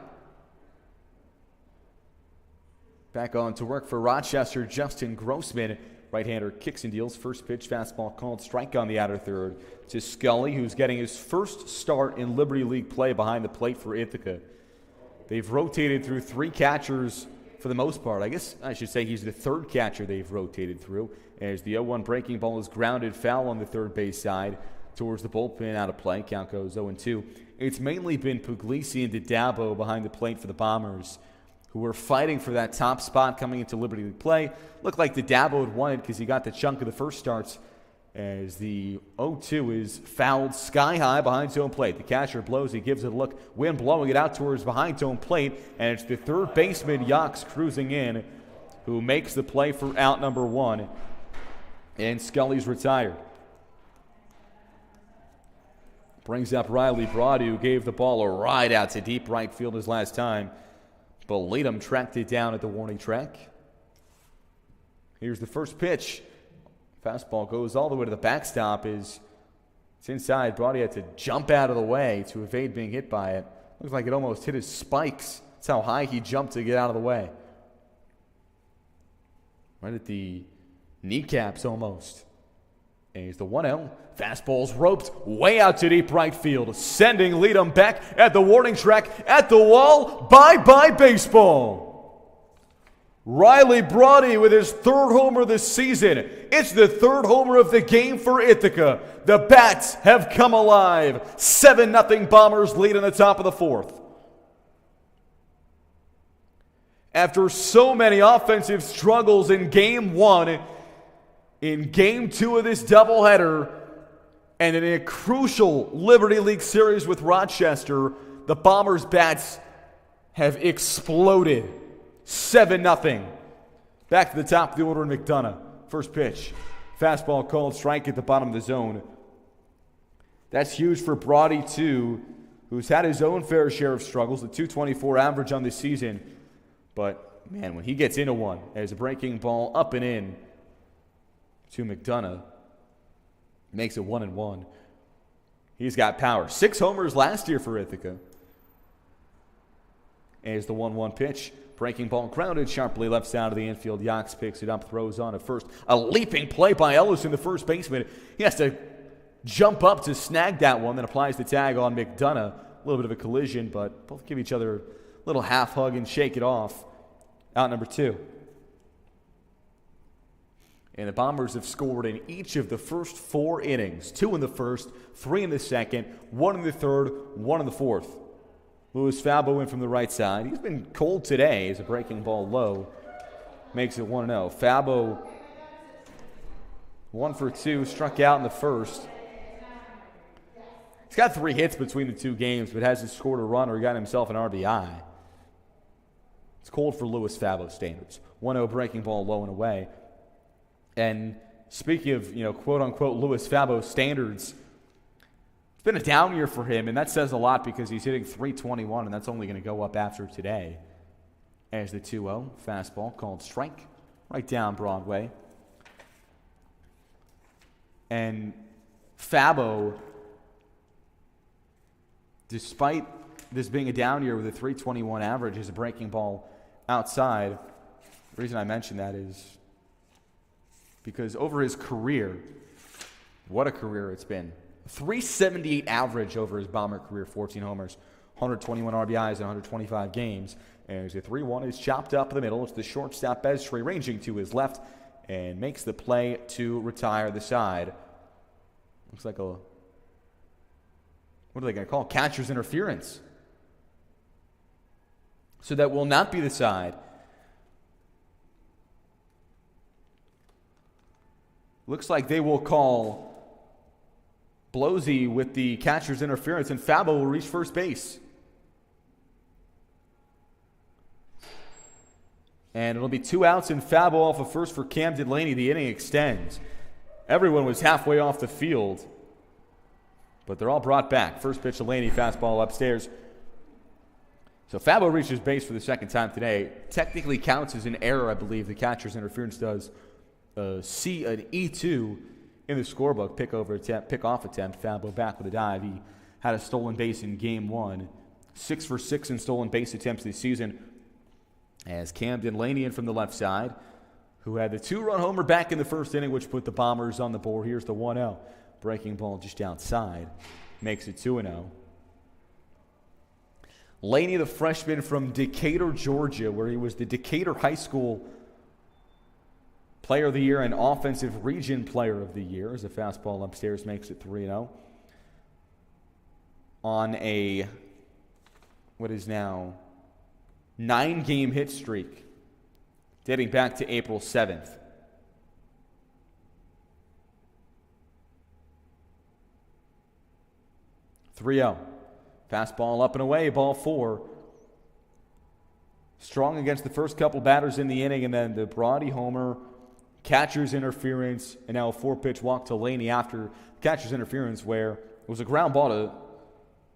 Back on to work for Rochester, Justin Grossman. Right-hander kicks and deals. First pitch, fastball called. Strike on the outer third to Scully, who's getting his first start in Liberty League play behind the plate for Ithaca. They've rotated through 3 catchers for the most part. I guess I should say he's the third catcher they've rotated through, as the 0-1 breaking ball is grounded foul on the third base side towards the bullpen, out of play. Count goes 0-2. It's mainly been Puglisi and Dabo behind the plate for the Bombers, who were fighting for that top spot coming into Liberty League play. Looked like Dabo had won it because he got the chunk of the first starts, as the 0-2 is fouled sky high behind home plate. The catcher blows, he gives it a look, wind blowing it out towards behind home plate, and it's the third baseman, Yox, cruising in, who makes the play for out number 1, and Scully's retired. Brings up Riley Brody, who gave the ball a ride out to deep right field his last time, but Leadham tracked it down at the warning track. Here's the first pitch. Fastball goes all the way to the backstop. It's inside. Brody had to jump out of the way to evade being hit by it. Looks like it almost hit his spikes. That's how high he jumped to get out of the way. Right at the kneecaps almost. And he's the 1-0. Fastball's roped way out to deep right field, sending Leadham back at the warning track, at the wall. Bye-bye baseball. Riley Brody with his third homer this season. It's the third homer of the game for Ithaca. The Bats have come alive. 7-0 Bombers lead in the top of the fourth. After so many offensive struggles in Game 1, in Game 2 of this doubleheader, and in a crucial Liberty League series with Rochester, the Bombers' bats have exploded. 7-0. Back to the top of the order in McDonough. First pitch. Fastball called, strike at the bottom of the zone. That's huge for Brody, too, who's had his own fair share of struggles, the .224 average on this season. But, man, when he gets into one, as a breaking ball up and in to McDonough, makes it 1-1. He's got power. 6 homers last year for Ithaca. As the 1-1 pitch. Breaking ball grounded sharply left side of the infield. Yox picks it up, throws on at first. A leaping play by Ellison, the first baseman. He has to jump up to snag that one, then applies the tag on McDonough. A little bit of a collision, but both give each other a little half hug and shake it off. Out number 2. And the Bombers have scored in each of the first 4 innings. 2 in the first, 3 in the second, 1 in the third, 1 in the fourth. Louis Fabo in from the right side. He's been cold today as a breaking ball low. Makes it 1-0. Fabo 1 for 2, struck out in the first. He's got 3 hits between the 2 games, but hasn't scored a run or got himself an RBI. It's cold for Louis Fabo standards. 1-0 breaking ball low and away. And speaking of, quote-unquote Louis Fabo standards, it's been a down year for him, and that says a lot because he's hitting .321, and that's only going to go up after today. As the 2-0 fastball called strike, right down Broadway. And Fabo, despite this being a down year with a .321 average, is a breaking ball outside. The reason I mention that is because over his career, what a career it's been. .378 average over his Bomber career, 14 homers, 121 RBIs in 125 games. And as the 3-1 is chopped up in the middle, it's the shortstop Beztree ranging to his left and makes the play to retire the side. Looks like what are they going to call? Catcher's interference. So that will not be the side. Looks like they will call Blosey with the catcher's interference, and Fabo will reach first base. And it'll be 2 outs and Fabo off of first for Camden Laney. The inning extends. Everyone was halfway off the field, but they're all brought back. First pitch to Laney, fastball upstairs. So Fabo reaches base for the second time today. Technically counts as an error, I believe. The catcher's interference does. See an E2 in the scorebook, pick-off attempt. Fabo back with a dive. He had a stolen base in Game 1. 6 for 6 in stolen base attempts this season. As Camden Laney in from the left side, who had the 2-run homer back in the first inning, which put the Bombers on the board. Here's the 1-0. Breaking ball just outside. Makes it 2-0. Laney, the freshman from Decatur, Georgia, where he was the Decatur High School Player of the Year and Offensive Region Player of the Year, as a fastball upstairs makes it 3-0. On a, what is now, 9-game hit streak dating back to April 7th. Fastball up and away, ball 4. Strong against the first couple batters in the inning, and then the Brody homer, catcher's interference, and now a 4-pitch walk to Laney after catcher's interference, where it was a ground ball to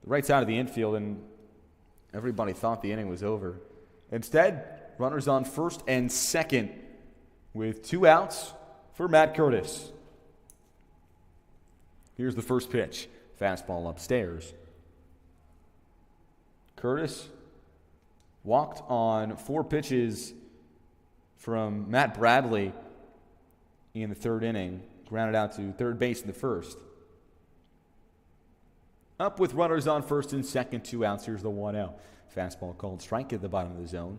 the right side of the infield, and everybody thought the inning was over. Instead, runners on first and second with 2 outs for Matt Curtis. Here's the first pitch. Fastball upstairs. Curtis walked on 4 pitches from Matt Bradley in the 3rd inning. Grounded out to third base in the 1st. Up with runners on first and second, 2 outs. Here's the 1-0. Fastball called strike at the bottom of the zone.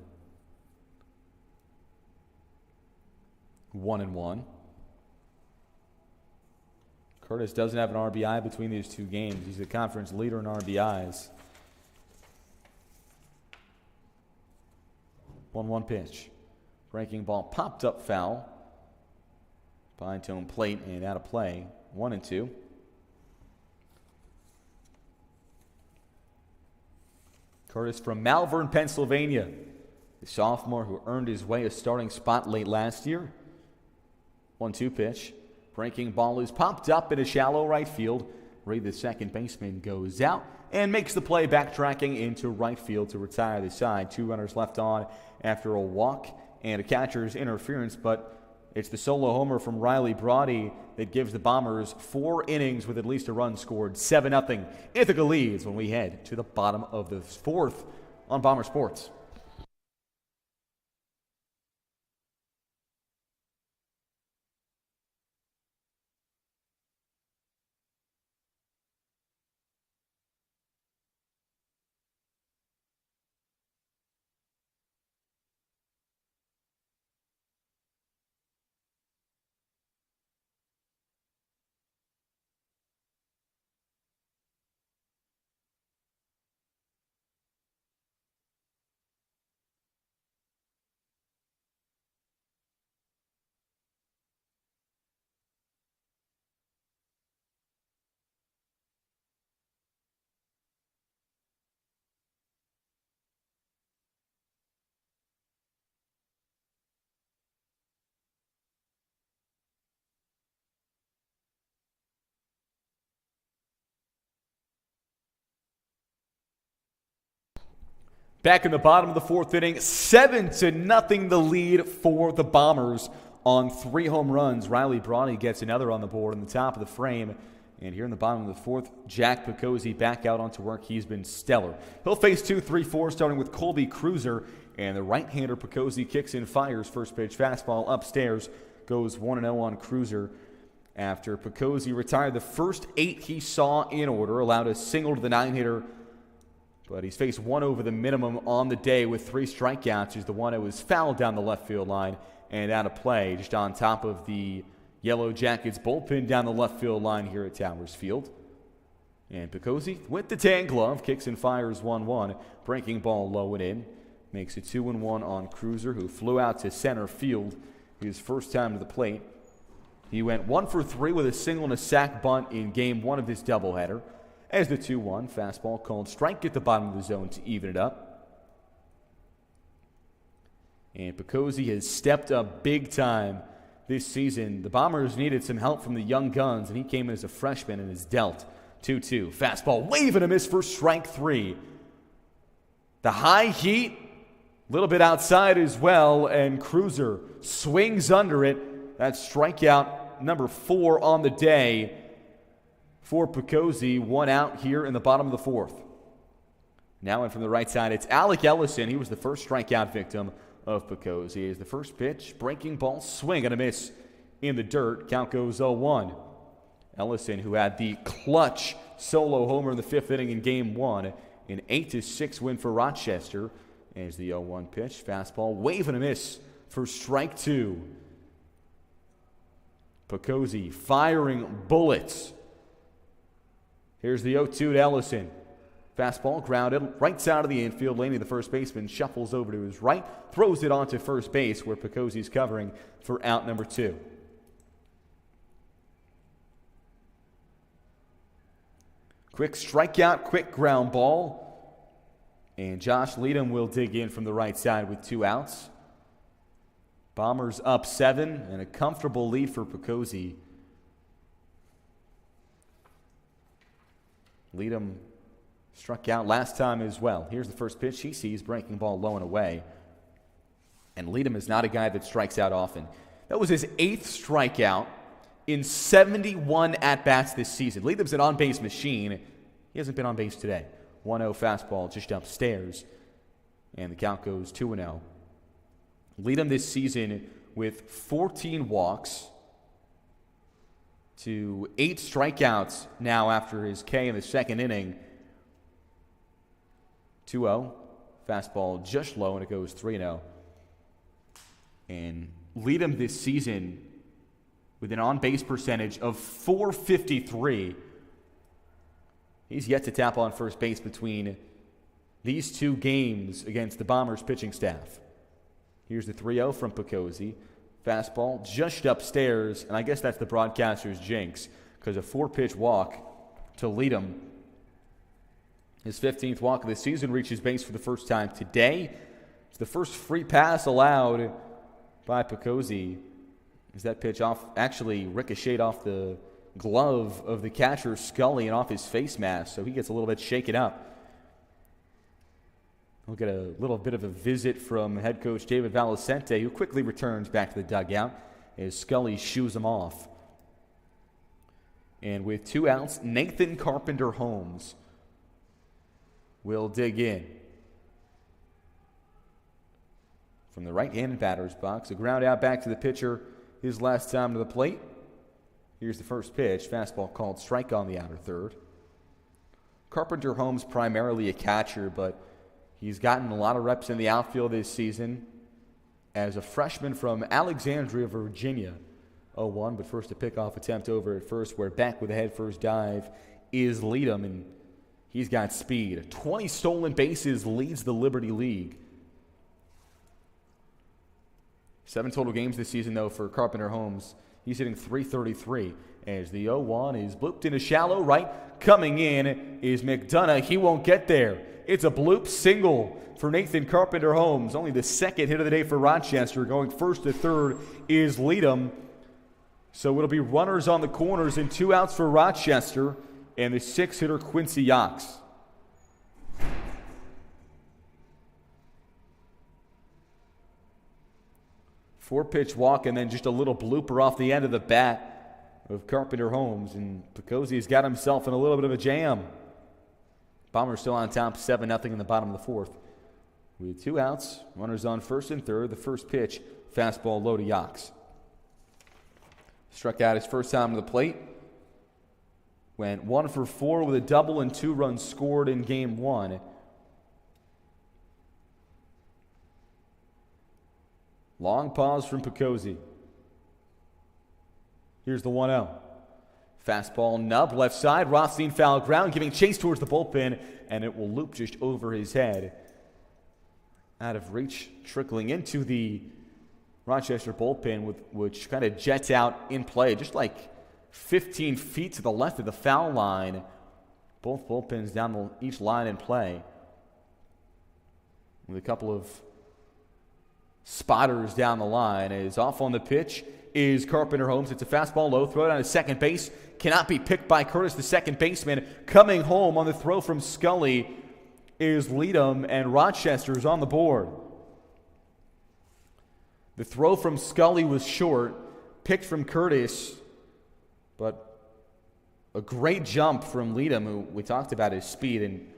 1-1. Curtis doesn't have an RBI between these 2 games. He's the conference leader in RBIs. 1-1 pitch. Breaking ball popped up foul. Behind home plate and out of play. 1-2. Curtis from Malvern, Pennsylvania. The sophomore who earned his way a starting spot late last year. 1-2 pitch. Breaking ball is popped up in a shallow right field. Reed, the second baseman, goes out and makes the play, backtracking into right field to retire the side. 2 runners left on after a walk and a catcher's interference, but it's the solo homer from Riley Brody that gives the Bombers 4 innings with at least a run scored. 7-0. Ithaca leads when we head to the bottom of the 4th on Bomber Sports. Back in the bottom of the 4th inning, 7-0 the lead for the Bombers on 3 home runs. Riley Brody gets another on the board in the top of the frame. And here in the bottom of the 4th, Jack Picozzi back out onto work. He's been stellar. He'll face 2-3-4, starting with Colby Cruiser. And the right-hander Picozzi kicks in, fires. First pitch fastball upstairs, goes 1-0 on Cruiser. After Picozzi retired the first 8 he saw in order, allowed a single to the 9-hitter. But he's faced 1 over the minimum on the day with 3 strikeouts. He's the one that was fouled down the left field line and out of play, just on top of the Yellow Jackets bullpen down the left field line here at Towers Field. And Picozzi with the tan glove kicks and fires 1-1. Breaking ball low and in. Makes it 2-1 on Cruiser, who flew out to center field his first time to the plate. He went 1 for 3 with a single and a sac bunt in game 1 of this doubleheader. As the 2-1, fastball called strike at the bottom of the zone to even it up. And Picozzi has stepped up big time this season. The Bombers needed some help from the young guns, and he came in as a freshman and is dealt. 2-2, fastball wave and a miss for strike 3. The high heat, a little bit outside as well, and Cruiser swings under it. That's strikeout number 4 on the day for Picozzi. 1 out here in the bottom of the 4th. Now in from the right side, it's Alec Ellison. He was the first strikeout victim of Picozzi. As the first pitch, breaking ball, swing and a miss in the dirt. Count goes 0-1. Ellison, who had the clutch solo homer in the 5th inning in game 1, An 8-6 win for Rochester. As the 0-1 pitch. Fastball, wave and a miss for strike 2. Picozzi firing bullets. Here's the 0-2 to Ellison. Fastball grounded right side of the infield. Laney, the first baseman, shuffles over to his right, throws it onto first base where Picozzi's covering for out number 2. Quick strikeout, quick ground ball. And Josh Leadham will dig in from the right side with 2 outs. Bombers up 7 and a comfortable lead for Picozzi. Leadham struck out last time as well. Here's the first pitch he sees, breaking ball low and away. And Leadham is not a guy that strikes out often. That was his 8th strikeout in 71 at-bats this season. Leadham's an on-base machine. He hasn't been on base today. 1-0 fastball just upstairs. And the count goes 2-0. Leadham this season with 14 walks to 8 strikeouts now after his K in the second inning. 2-0. Fastball just low, and it goes 3-0. And Leadham this season with an on-base percentage of .453. He's yet to tap on first base between these 2 games against the Bombers pitching staff. Here's the 3-0 from Picozzi. Fastball just upstairs, and I guess that's the broadcaster's jinx because a 4-pitch walk to Leadham. His 15th walk of the season, reaches base for the first time today. It's the first free pass allowed by Picozzi. As that pitch actually ricocheted off the glove of the catcher Scully and off his face mask, so he gets a little bit shaken up. We'll get a little bit of a visit from head coach David Valicente, who quickly returns back to the dugout as Scully shoos him off. And with 2 outs, Nathan Carpenter Holmes will dig in. From the right-handed batter's box, a ground out back to the pitcher his last time to the plate. Here's the first pitch. Fastball called strike on the outer third. Carpenter Holmes primarily a catcher, but he's gotten a lot of reps in the outfield this season as a freshman from Alexandria, Virginia. 0-1, but first a pickoff attempt over at first, where back with a head-first dive is Leadham, and he's got speed. 20 stolen bases, leads the Liberty League. 7 total games this season, though, for Carpenter Holmes. He's hitting .333 as the 0-1 is blooped into shallow right. Coming in is McDonough. He won't get there. It's a bloop single for Nathan Carpenter Holmes. Only the second hit of the day for Rochester. Going first to third is Leadham. So it'll be runners on the corners and 2 outs for Rochester and the 6-hitter Quincy Yox. Four-pitch walk and then just a little blooper off the end of the bat of Carpenter Holmes. And Picozzi's got himself in a little bit of a jam. Bombers still on top, 7-0 in the bottom of the 4th. With 2 outs, runners on first and third. The first pitch, fastball low to Yox. Struck out his first time to the plate. Went 1 for 4 with a double and 2 runs scored in game 1. Long pause from Picozzi. Here's the 1-0. Fastball nub left side. Rothstein foul ground, giving chase towards the bullpen, and it will loop just over his head. Out of reach, trickling into the Rochester bullpen, which kind of jets out in play, just like 15 feet to the left of the foul line. Both bullpens down each line in play. With a couple of spotters down the line. Is off on the pitch is Carpenter Holmes. It's a fastball low, throw down to second base. Cannot be picked by Curtis, the second baseman. Coming home on the throw from Scully is Leadham, and Rochester's on the board. The throw from Scully was short, picked from Curtis, but a great jump from Leadham, who we talked about his speed, and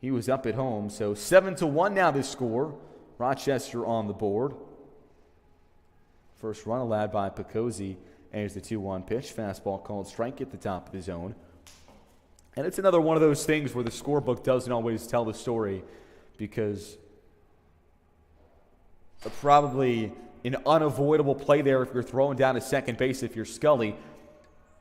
he was up at home. So 7-1 now the score. Rochester on the board. First run allowed by Picozzi as the 2-1 pitch. Fastball called strike at the top of the zone. And it's another one of those things where the scorebook doesn't always tell the story, because probably an unavoidable play there if you're throwing down to second base if you're Scully.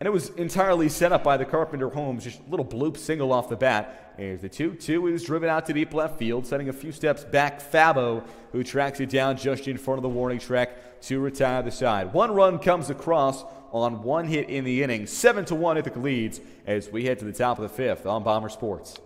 And it was entirely set up by the Carpenter Homes, just a little bloop single off the bat. Here's the 2-2 is driven out to deep left field, setting a few steps back. Fabo, who tracks it down just in front of the warning track to retire the side. One run comes across on one hit in the inning. 7-1 Ithaca leads as we head to the top of the fifth on Bomber Sports.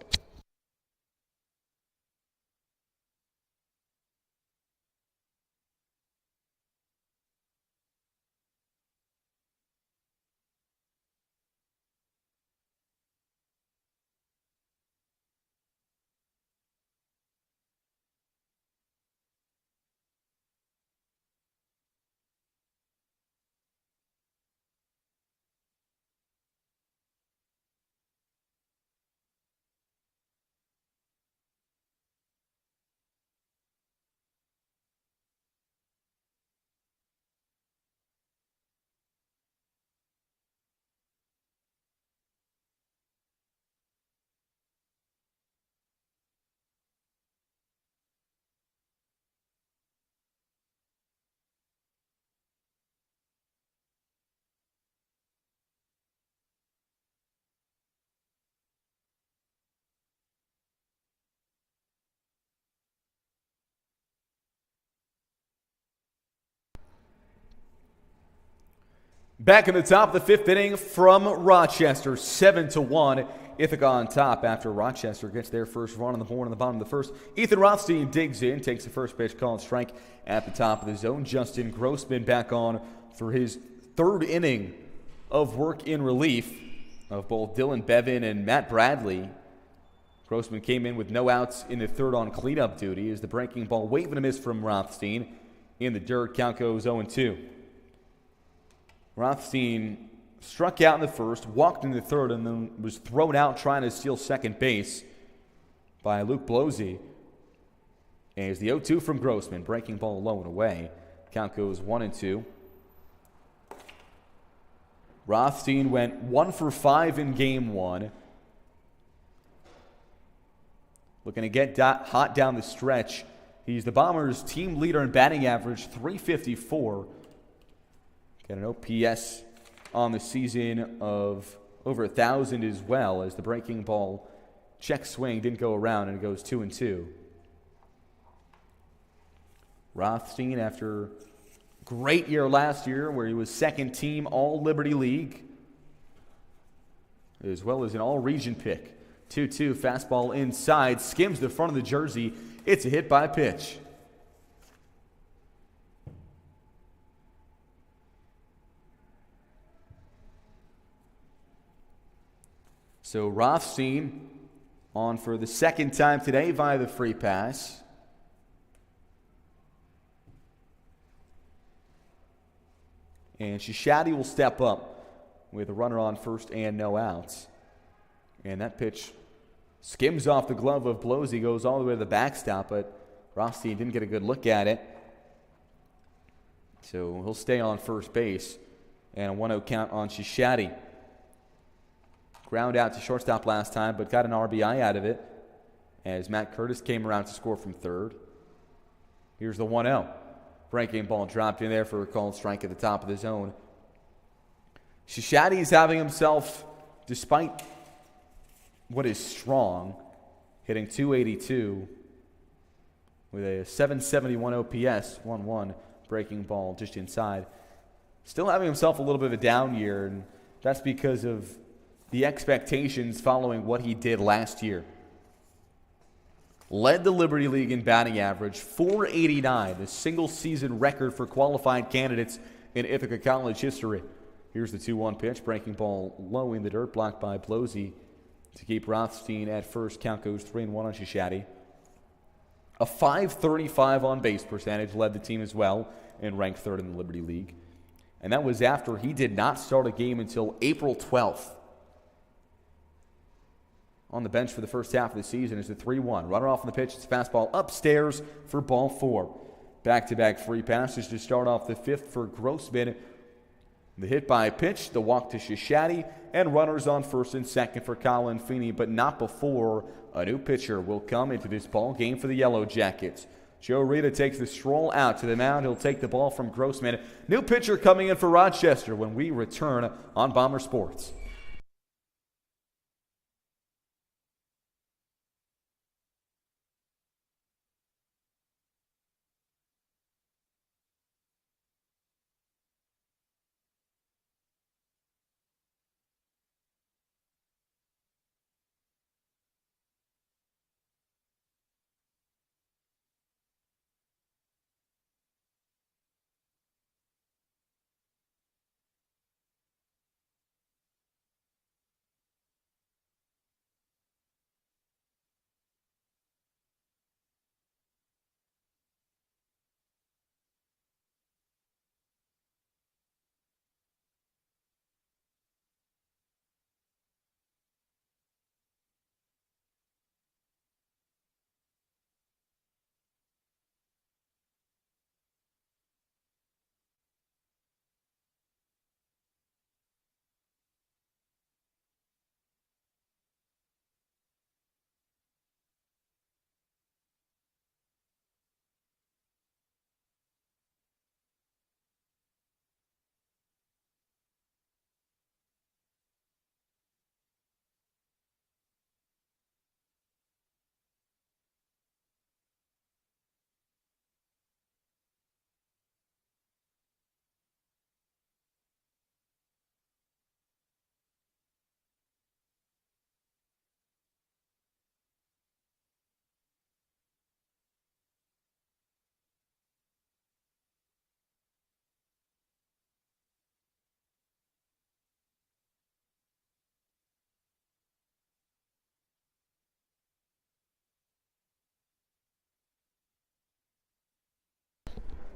Back in the top of the fifth inning from Rochester, 7-1. Ithaca on top after Rochester gets their first run on the board in the bottom of the first. Ethan Rothstein digs in, takes the first pitch, called strike at the top of the zone. Justin Grossman back on for his third inning of work in relief of both Dylan Bevin and Matt Bradley. Grossman came in with no outs in the third on cleanup duty as the breaking ball waving a miss from Rothstein in the dirt. Count goes 0-2. Rothstein struck out in the first, walked in the third, and then was thrown out trying to steal second base by Luke Blosey. And it's the 0-2 from Grossman, breaking ball low and away. Count goes 1-2. Rothstein went 1 for 5 in game one. Looking to get hot down the stretch. He's the Bombers' team leader in batting average, .354. Got an OPS on the season of over 1,000 as well, as the breaking ball check swing didn't go around, and it goes 2-2. Rothstein, after a great year last year where he was second team All-Liberty League, as well as an all-region pick. 2-2, fastball inside, skims the front of the jersey. It's a hit by pitch. So Rothstein on for the second time today via the free pass. And Shishadi will step up with a runner on first and no outs. And that pitch skims off the glove of Blosey, goes all the way to the backstop, but Rothstein didn't get a good look at it. So he'll stay on first base. And a 1-0 count on Shishadi. Ground out to shortstop last time, but got an RBI out of it as Matt Curtis came around to score from third. Here's the 1-0. Breaking ball dropped in there for a called strike at the top of the zone. Shishadi's having himself, despite what is strong, hitting .282 with a .771 OPS, 1-1, breaking ball just inside. Still having himself a little bit of a down year, and that's because of the expectations following what he did last year. Led the Liberty League in batting average, .489, the single-season record for qualified candidates in Ithaca College history. Here's the 2-1 pitch, breaking ball low in the dirt, blocked by Blosey to keep Rothstein at first. Count goes 3-1 on Shishadi. A .535 on-base percentage led the team as well and ranked third in the Liberty League. And that was after he did not start a game until April 12th. On the bench for the first half of the season is the 3-1. Runner off on the pitch. It's fastball upstairs for ball 4. Back-to-back free passes to start off the fifth for Grossman. The hit by pitch, the walk to Shishadi, and runners on first and second for Colin Feeney, but not before a new pitcher will come into this ball game for the Yellow Jackets. Joe Rita takes the stroll out to the mound. He'll take the ball from Grossman. New pitcher coming in for Rochester when we return on Bomber Sports.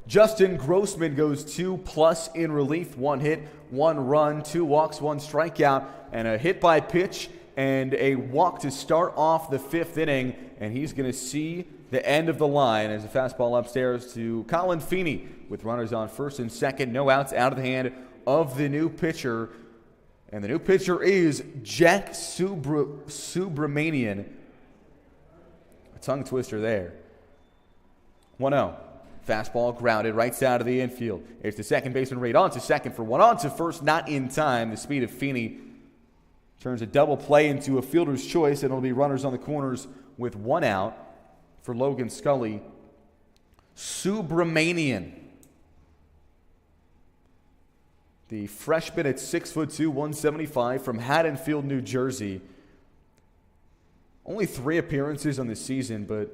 Justin Grossman goes 2+ in relief. 1 hit, 1 run, 2 walks, 1 strikeout, and a hit by pitch and a walk to start off the 5th inning. And he's going to see the end of the line as a fastball upstairs to Colin Feeney with runners on first and second. No outs out of the hand of the new pitcher. And the new pitcher is Jack Subramanian. A tongue twister there. 1-0. Fastball grounded right side of the infield. It's the second baseman Reed on to second for 1, on to first, not in time. The speed of Feeney turns a double play into a fielder's choice, and it'll be runners on the corners with 1 out for Logan Scully. Subramanian, the freshman at 6'2", 175 from Haddonfield, New Jersey. Only 3 appearances on the season, but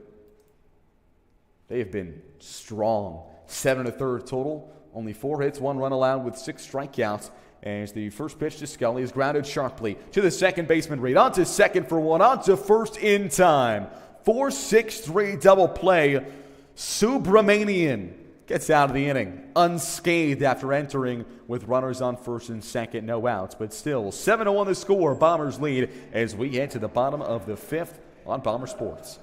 they have been strong. 7 1/3 total. Only 4 hits, 1 run allowed with 6 strikeouts. As the first pitch to Scully is grounded sharply to the second baseman Reed. On to second for 1, on to first in time. 4-6-3 double play. Subramanian gets out of the inning unscathed after entering with runners on first and second, no outs. But still, 7-1 the score. Bombers lead as we get to the bottom of the 5th on Bomber Sports.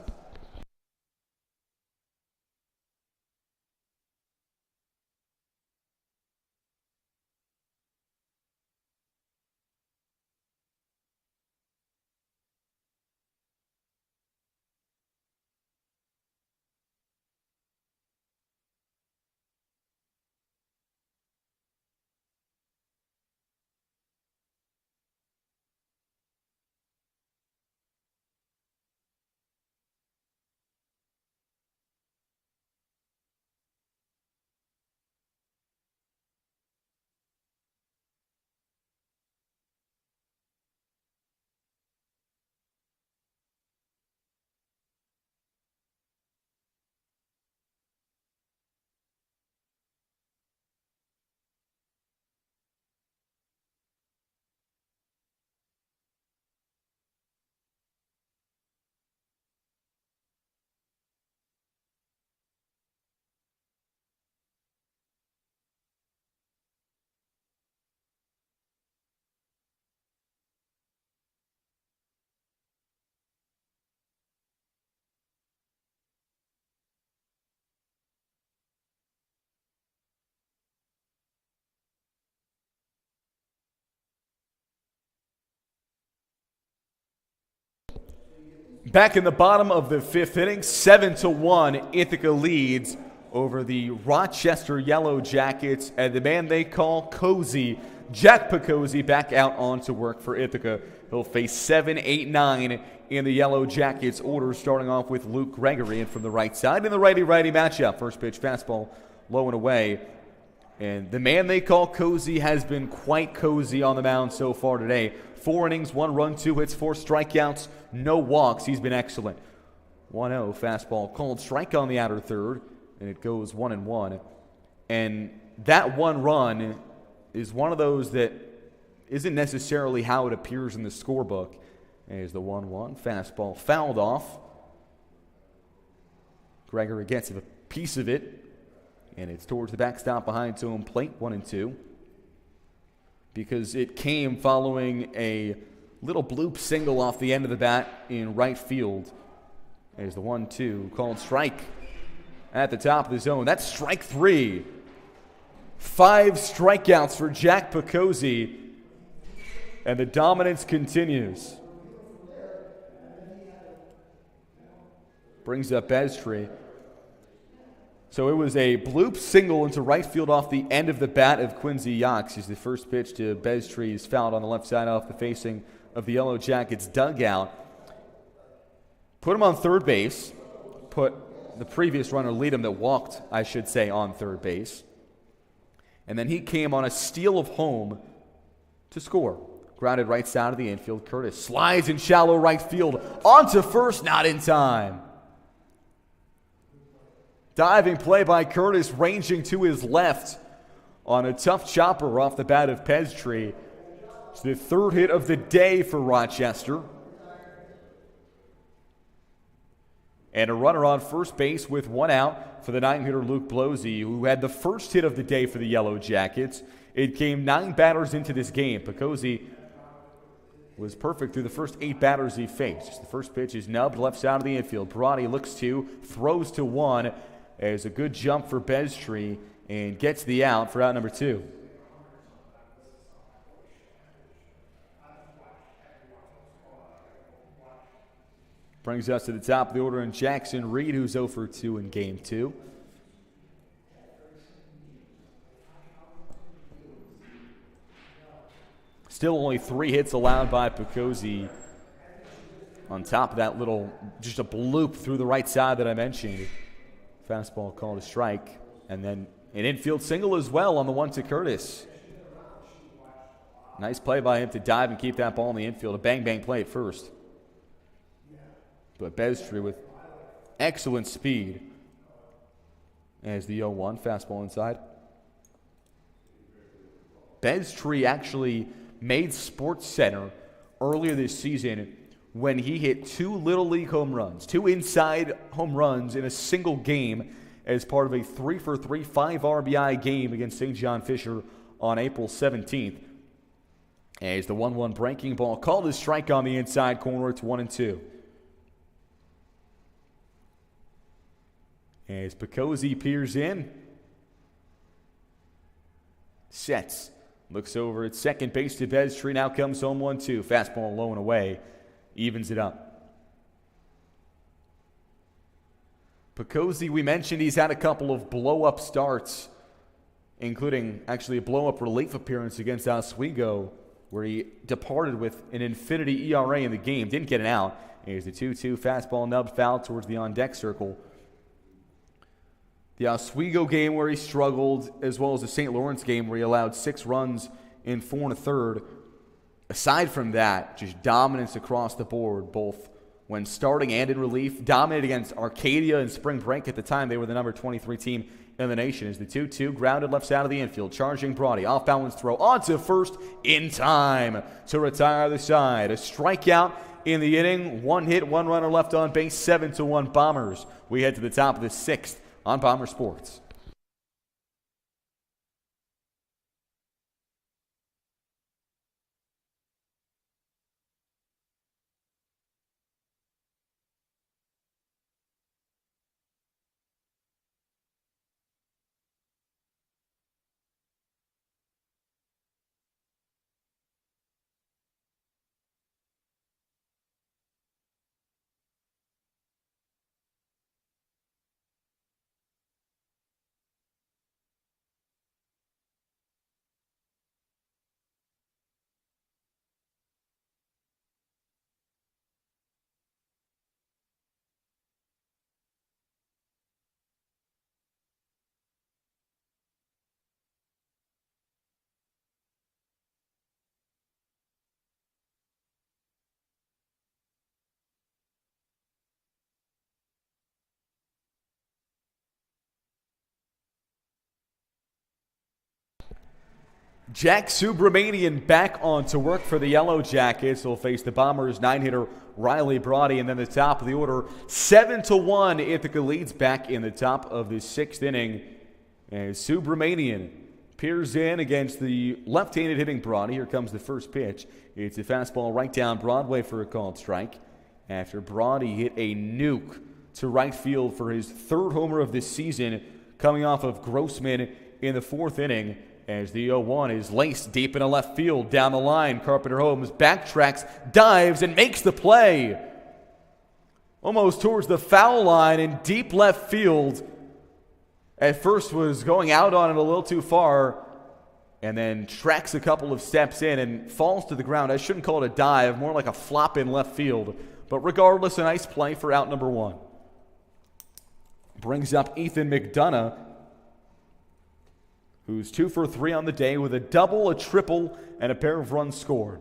Back in the bottom of the fifth inning, 7-1, Ithaca leads over the Rochester Yellow Jackets, and the man they call Cozy, Jack Picozzi, back out on to work for Ithaca. He'll face 7, 8, 9 in the Yellow Jackets order, starting off with Luke Gregory. And from the right side in the righty-righty matchup, first pitch fastball low and away. And the man they call Cozy has been quite cozy on the mound so far today. 4 innings, 1 run, 2 hits, 4 strikeouts, no walks. He's been excellent. 1-0 fastball called, strike on the outer third, and it goes 1-1. And that 1 run is one of those that isn't necessarily how it appears in the scorebook. There's the 1-1 fastball fouled off. Gregory gets a piece of it, and it's towards the backstop behind home plate, 1-2. Because it came following a little bloop single off the end of the bat in right field. There's the 1-2 called strike at the top of the zone. That's strike 3. 5 strikeouts for Jack Picozzi, and the dominance continues. Brings up Beztree. So it was a bloop single into right field off the end of the bat of Quincy Yox. As the first pitch to Beztree is fouled on the left side off the facing of the Yellow Jackets dugout. Put him on third base. Put the previous runner, Leadham, that walked, I should say, on third base. And then he came on a steal of home to score. Grounded right side of the infield. Curtis slides in shallow right field. Onto first, not in time. Diving play by Curtis, ranging to his left on a tough chopper off the bat of Beztree. It's the 3rd hit of the day for Rochester. And a runner on first base with 1 out for the 9-hitter Luke Blosey, who had the first hit of the day for the Yellow Jackets. It came 9 batters into this game. Picozzi was perfect through the first 8 batters he faced. The first pitch is nubbed left side of the infield. Parati looks to, throws to 1. There's a good jump for Beztree and gets the out for out number 2. Brings us to the top of the order in Jackson Reed, who's 0 for 2 in game 2. Still only 3 hits allowed by Picozzi. On top of that little, just a bloop through the right side that I mentioned. Fastball called a strike. And then an infield single as well on the 1 to Curtis. Nice play by him to dive and keep that ball in the infield. A bang-bang play at first. But Beztree with excellent speed. As the 0-1 fastball inside. Beztree actually made Sports Center earlier this season when he hit 2 Little League home runs, 2 inside home runs in a single game as part of a 3-for-3, 5 RBI game against St. John Fisher on April 17th. As the 1-1 breaking ball called a strike on the inside corner, it's 1-2. As Picozzi peers in, sets, looks over at second base to Beztree, now comes home 1-2. Fastball low and away, evens it up. Picozzi, we mentioned he's had a couple of blow-up starts, including actually a blow-up relief appearance against Oswego, where he departed with an infinity ERA in the game, didn't get an out. Here's the 2-2 fastball nubbed foul towards the on-deck circle. The Oswego game where he struggled, as well as the St. Lawrence game where he allowed 6 runs in 4 1/3. Aside from that, just dominance across the board, both when starting and in relief. Dominated against Arcadia in spring break. At the time, they were the number 23 team in the nation. As the 2-2 grounded left side of the infield, charging Brody. Off balance throw onto first in time to retire the side. A strikeout in the inning. 1 hit, 1 runner left on base. 7-1 Bombers. We head to the top of the 6th on Bomber Sports. Jack Subramanian back on to work for the Yellow Jackets. He'll face the Bombers 9-hitter Riley Brody, and then the top of the order, 7-1. Ithaca leads back in the top of the 6th inning. And Subramanian peers in against the left-handed hitting Brody. Here comes the first pitch. It's a fastball right down Broadway for a called strike. After Brody hit a nuke to right field for his 3rd homer of this season, coming off of Grossman in the 4th inning. As the 0-1 is laced deep into left field, down the line, Carpenter Holmes backtracks, dives, and makes the play. Almost towards the foul line in deep left field. At first was going out on it a little too far, and then tracks a couple of steps in and falls to the ground. I shouldn't call it a dive, more like a flop in left field. But regardless, a nice play for out number 1. Brings up Ethan McDonough, who's 2 for 3 on the day with a double, a triple, and a pair of runs scored.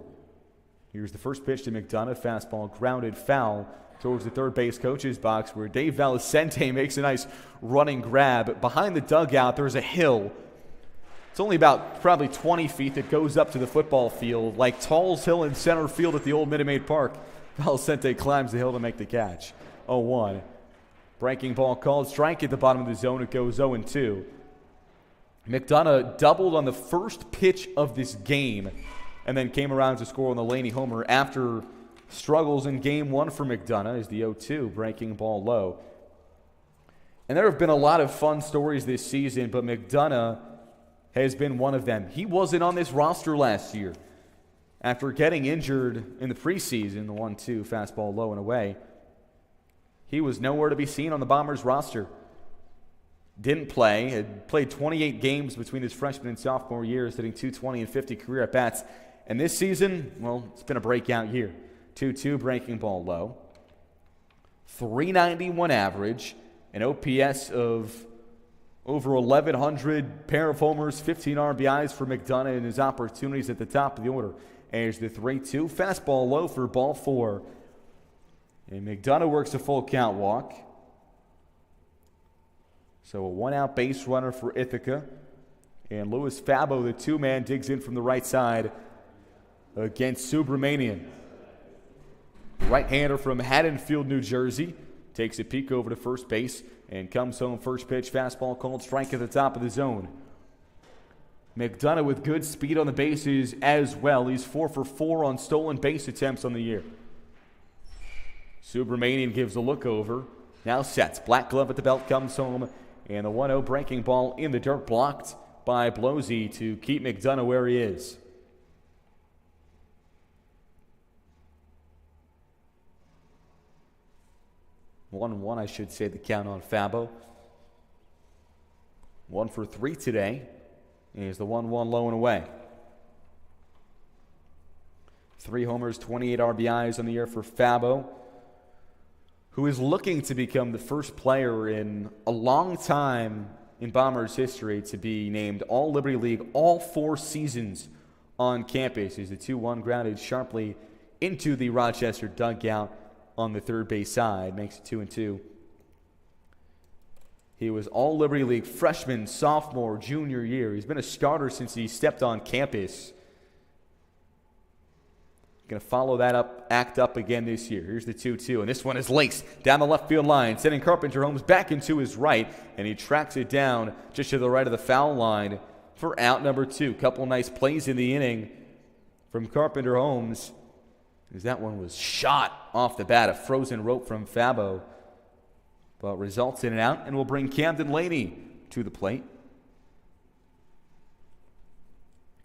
Here's the first pitch to McDonough. Fastball grounded foul towards the third base coach's box, where Dave Valicente makes a nice running grab. Behind the dugout, there's a hill. It's only about probably 20 feet that goes up to the football field, like Tall's Hill in center field at the old Minute Maid Park. Valicente climbs the hill to make the catch. 0-1. Breaking ball called strike at the bottom of the zone. It goes 0-2. McDonough doubled on the first pitch of this game and then came around to score on the Laney homer after struggles in game 1 for McDonough as the 0-2, breaking ball low. And there have been a lot of fun stories this season, but McDonough has been one of them. He wasn't on this roster last year. After getting injured in the preseason, the 1-2, fastball low and away, he was nowhere to be seen on the Bombers roster. Didn't play, had played 28 games between his freshman and sophomore years, hitting 220 and 50 career at-bats. And this season, well, it's been a breakout year. 2-2, breaking ball low. 391 average, an OPS of over 1,100, pair of homers, 15 RBIs for McDonough in his opportunities at the top of the order. And here's the 3-2, fastball low for ball 4. And McDonough works a full count walk. So a 1-out base runner for Ithaca. And Louis Fabo, the 2-man, digs in from the right side against Subramanian. Right-hander from Haddonfield, New Jersey. Takes a peek over to first base and comes home first pitch. Fastball called strike at the top of the zone. McDonough with good speed on the bases as well. He's 4 for 4 on stolen base attempts on the year. Subramanian gives a look over. Now sets. Black glove at the belt, comes home. And the 1-0 breaking ball in the dirt, blocked by Blosey to keep McDonough where he is. One, I should say, the count on Fabo. 1 for 3 today. Is the 1-1 low and away. 3 homers, 28 RBIs on the year for Fabo, who is looking to become the first player in a long time in Bombers history to be named All-Liberty League all 4 seasons on campus. As the 2-1 grounded sharply into the Rochester dugout on the third base side. Makes it 2-2. He was All-Liberty League freshman, sophomore, junior year. He's been a starter since he stepped on campus. Going to follow that act up again this year. Here's the 2-2, and this one is laced down the left field line, sending Carpenter Holmes back into his right, and he tracks it down just to the right of the foul line for out number 2. Couple nice plays in the inning from Carpenter Holmes, as that one was shot off the bat, a frozen rope from Fabo, but results in an out, and will bring Camden Laney to the plate.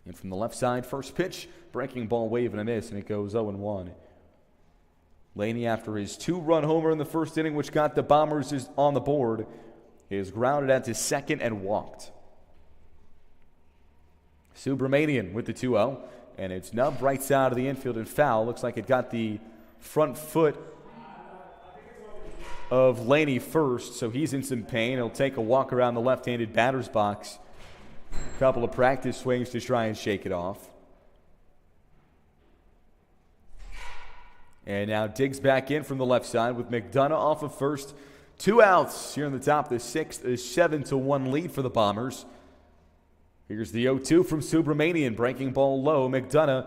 And from the left side, first pitch, breaking ball, wave and a miss, and it goes 0-1. Laney, after his 2-run homer in the first inning, which got the Bombers on the board, is grounded out to second and walked. Subramanian with the 2-0, and it's nubbed right side of the infield and foul. Looks like it got the front foot of Laney first, so he's in some pain. He'll take a walk around the left-handed batter's box. A couple of practice swings to try and shake it off. And now digs back in from the left side with McDonough off of first. 2 outs here in the top of the 6th. A 7-1 lead for the Bombers. Here's the 0-2 from Subramanian. Breaking ball low. McDonough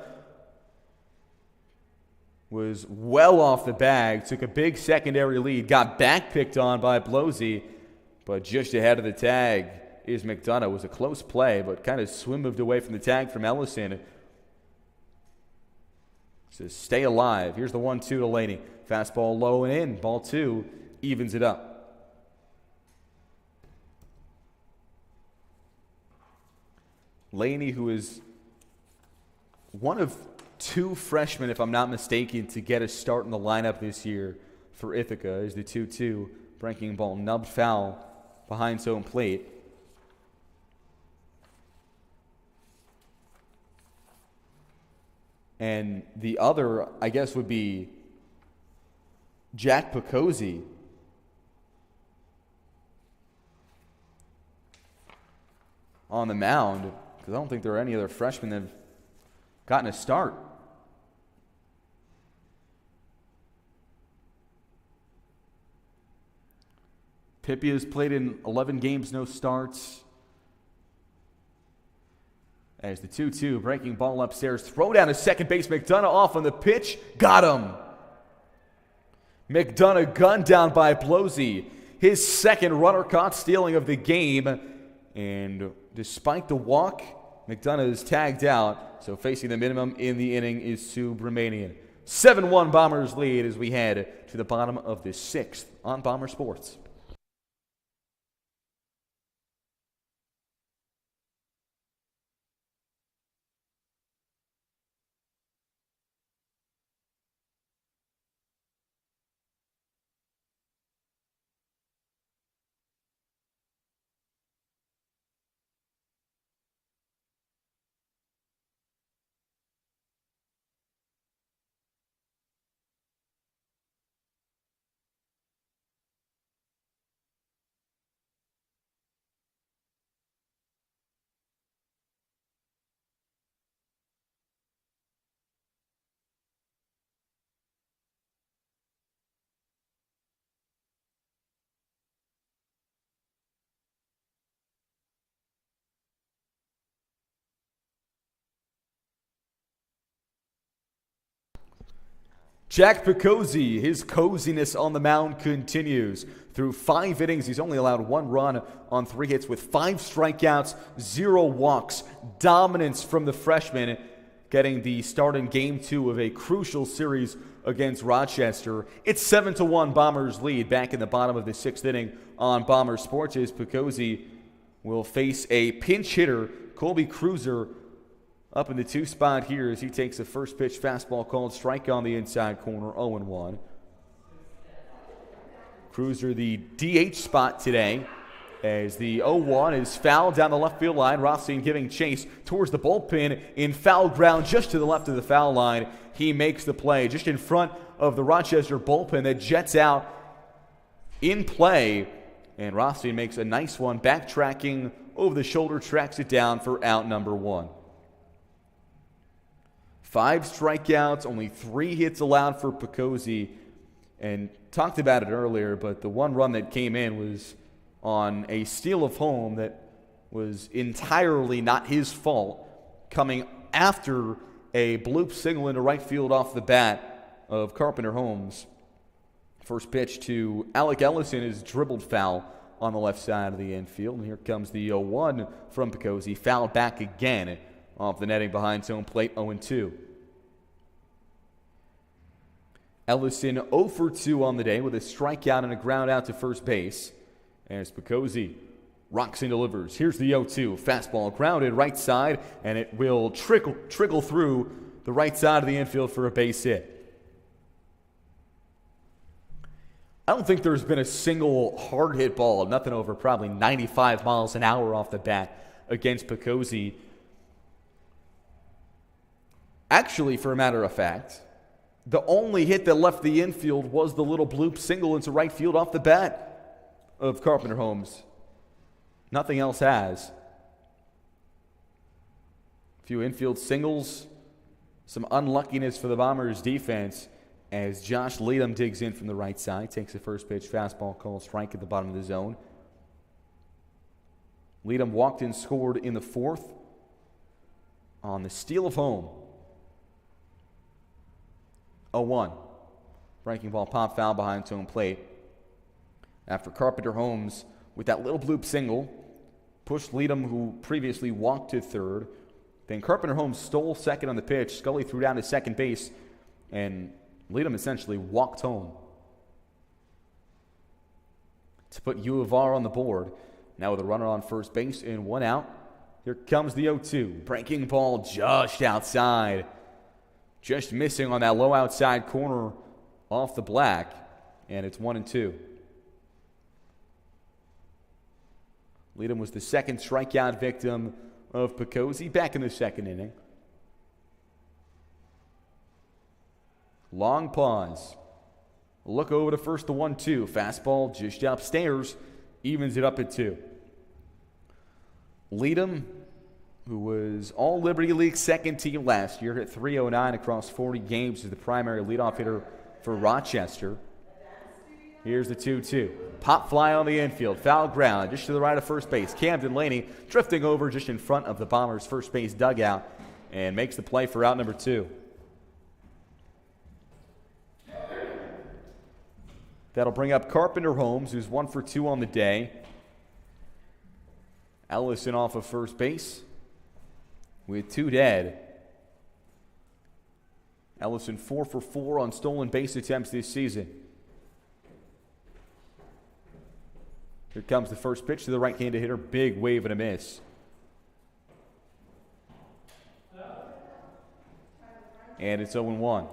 was well off the bag. Took a big secondary lead. Got back picked on by Blosey. But just ahead of the tag is McDonough. It was a close play, but kind of moved away from the tag from Ellison. Says stay alive. Here's the 1-2 to Laney. Fastball low and in. Ball 2 evens it up. Laney, who is one of 2 freshmen, if I'm not mistaken, to get a start in the lineup this year for Ithaca, is the 2-2. Breaking ball nubbed foul behind home plate. And the other, I guess, would be Jack Picozzi. On the mound, because I don't think there are any other freshmen that have gotten a start. Pippi has played in 11 games, no starts. As the 2-2, breaking ball upstairs. Throw down to second base. McDonough off on the pitch. Got him. McDonough gunned down by Blosey. His second runner caught stealing of the game. And despite the walk, McDonough is tagged out. So facing the minimum in the inning is Subramanian. 7-1 Bombers lead as we head to the bottom of the 6th on Bomber Sports. Jack Picozzi, his coziness on the mound continues. Through 5 innings, he's only allowed 1 run on 3 hits with 5 strikeouts, 0 walks. Dominance from the freshman, getting the start in Game 2 of a crucial series against Rochester. It's 7-1 Bombers lead back in the bottom of the 6th inning on Bomber Sports as Picozzi will face a pinch hitter, Colby Cruiser, up in the 2 spot here as he takes the first pitch fastball called strike on the inside corner, 0-1. Cruiser the DH spot today as the 0-1 is fouled down the left field line. Rothstein giving chase towards the bullpen in foul ground just to the left of the foul line. He makes the play just in front of the Rochester bullpen that jets out in play. And Rothstein makes a nice one, backtracking over the shoulder, tracks it down for out number 1. 5 strikeouts, only 3 hits allowed for Picozzi. And talked about it earlier, but the 1 run that came in was on a steal of home that was entirely not his fault, coming after a bloop single into right field off the bat of Carpenter Holmes. First pitch to Alec Ellison is dribbled foul on the left side of the infield. And here comes the 0-1 from Picozzi, fouled back again off the netting behind home plate, 0-2. Ellison 0 for 2 on the day with a strikeout and a ground out to first base. As Picozzi rocks and delivers. Here's the 0-2. Fastball grounded right side, and it will trickle through the right side of the infield for a base hit. I don't think there's been a single hard hit ball, nothing over probably 95 miles an hour off the bat against Picozzi. Actually, for a matter of fact, the only hit that left the infield was the little bloop single into right field off the bat of Carpenter Holmes. Nothing else has. A few infield singles, some unluckiness for the Bombers defense as Josh Leadham digs in from the right side, takes the first pitch, fastball called strike at the bottom of the zone. Leadham walked and scored in the fourth on the steal of home. 0-1. Breaking ball pop foul behind home plate. After Carpenter Holmes, with that little bloop single, pushed Leadham, who previously walked to third. Then Carpenter Holmes stole second on the pitch. Scully threw down to second base, and Leadham essentially walked home to put U of R on the board. Now with a runner on first base and one out, here comes the 0-2. Breaking ball just outside. Just missing on that low outside corner off the black, and it's 1-2. Leadham was the second strikeout victim of Picozzi back in the second inning. Long pause. Look over to first, the 1-2. Fastball just upstairs, evens it up at 2. Leadham, who was all Liberty League second team last year, hit .309 across 40 games as the primary leadoff hitter for Rochester. Here's the 2-2. Pop fly on the infield. Foul ground just to the right of first base. Camden Laney drifting over just in front of the Bombers' first base dugout and makes the play for out number 2. That'll bring up Carpenter Holmes, who's 1 for 2 on the day. Ellison off of first base with 2 dead. Ellison 4 for 4 on stolen base attempts this season. Here comes the first pitch to the right-handed hitter. Big wave and a miss. And it's 0-1.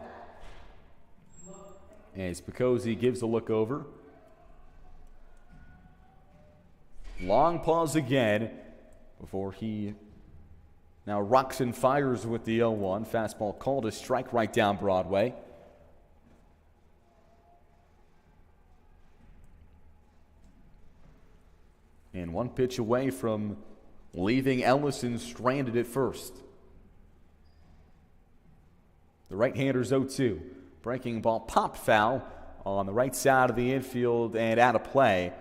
As Picozzi gives a look over. Long pause again before he now rocks and fires with the 0-1. Fastball called a strike right down Broadway. And one pitch away from leaving Ellison stranded at first. The right-hander's 0-2. Breaking ball popped foul on the right side of the infield and out of play.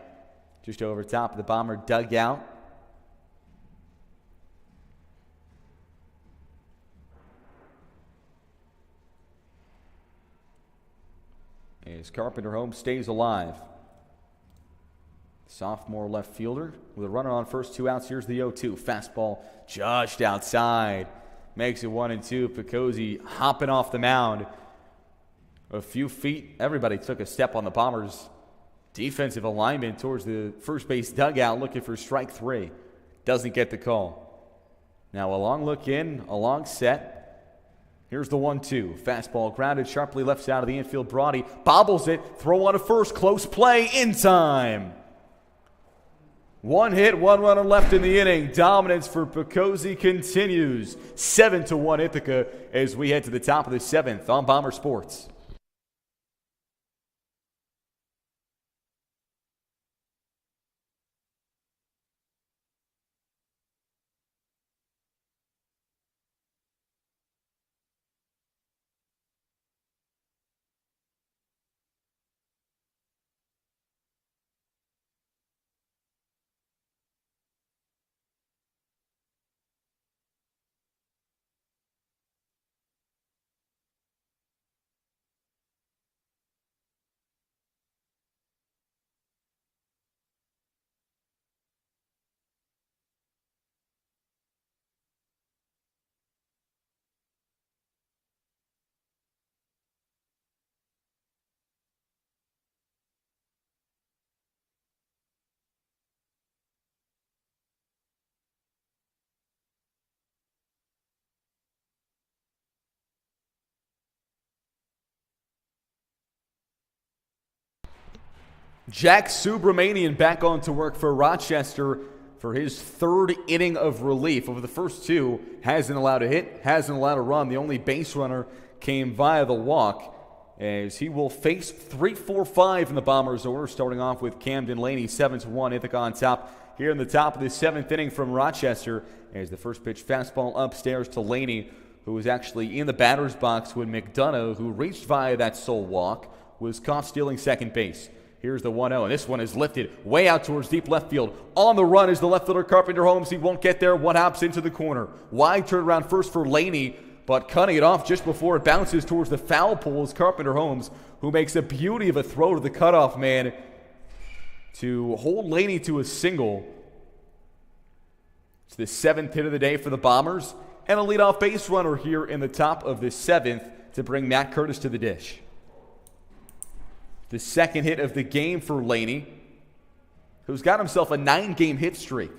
Just over top of the Bomber dugout. As Carpenter Holmes stays alive. Sophomore left fielder with a runner on first, 2 outs. Here's the 0-2. Fastball just outside. Makes it 1-2. Picozzi hopping off the mound. A few feet. Everybody took a step on the Bombers' defensive alignment towards the first base dugout looking for strike 3. Doesn't get the call. Now a long look in, a long set. Here's the 1-2. Fastball grounded sharply left side of the infield. Brody bobbles it. Throw on to first. Close play in time. 1 hit, 1 runner left in the inning. Dominance for Picozzi continues. 7-1 Ithaca as we head to the top of the 7th on Bomber Sports. Jack Subramanian back on to work for Rochester for his 3rd inning of relief. Over the first 2, hasn't allowed a hit, hasn't allowed a run. The only base runner came via the walk as he will face 3-4-5 in the Bombers' order, starting off with Camden Laney, 7-1. Ithaca on top here in the top of the 7th inning from Rochester as the first pitch fastball upstairs to Laney, who was actually in the batter's box when McDonough, who reached via that sole walk, was caught stealing second base. Here's the 1-0, and this one is lifted way out towards deep left field. On the run is the left fielder, Carpenter Holmes. He won't get there. One hops into the corner. Wide turnaround first for Laney, but cutting it off just before it bounces towards the foul pole is Carpenter Holmes, who makes a beauty of a throw to the cutoff man to hold Laney to a single. It's the 7th hit of the day for the Bombers, and a leadoff base runner here in the top of the 7th to bring Matt Curtis to the dish. The 2nd hit of the game for Laney, who's got himself a 9-game hit streak.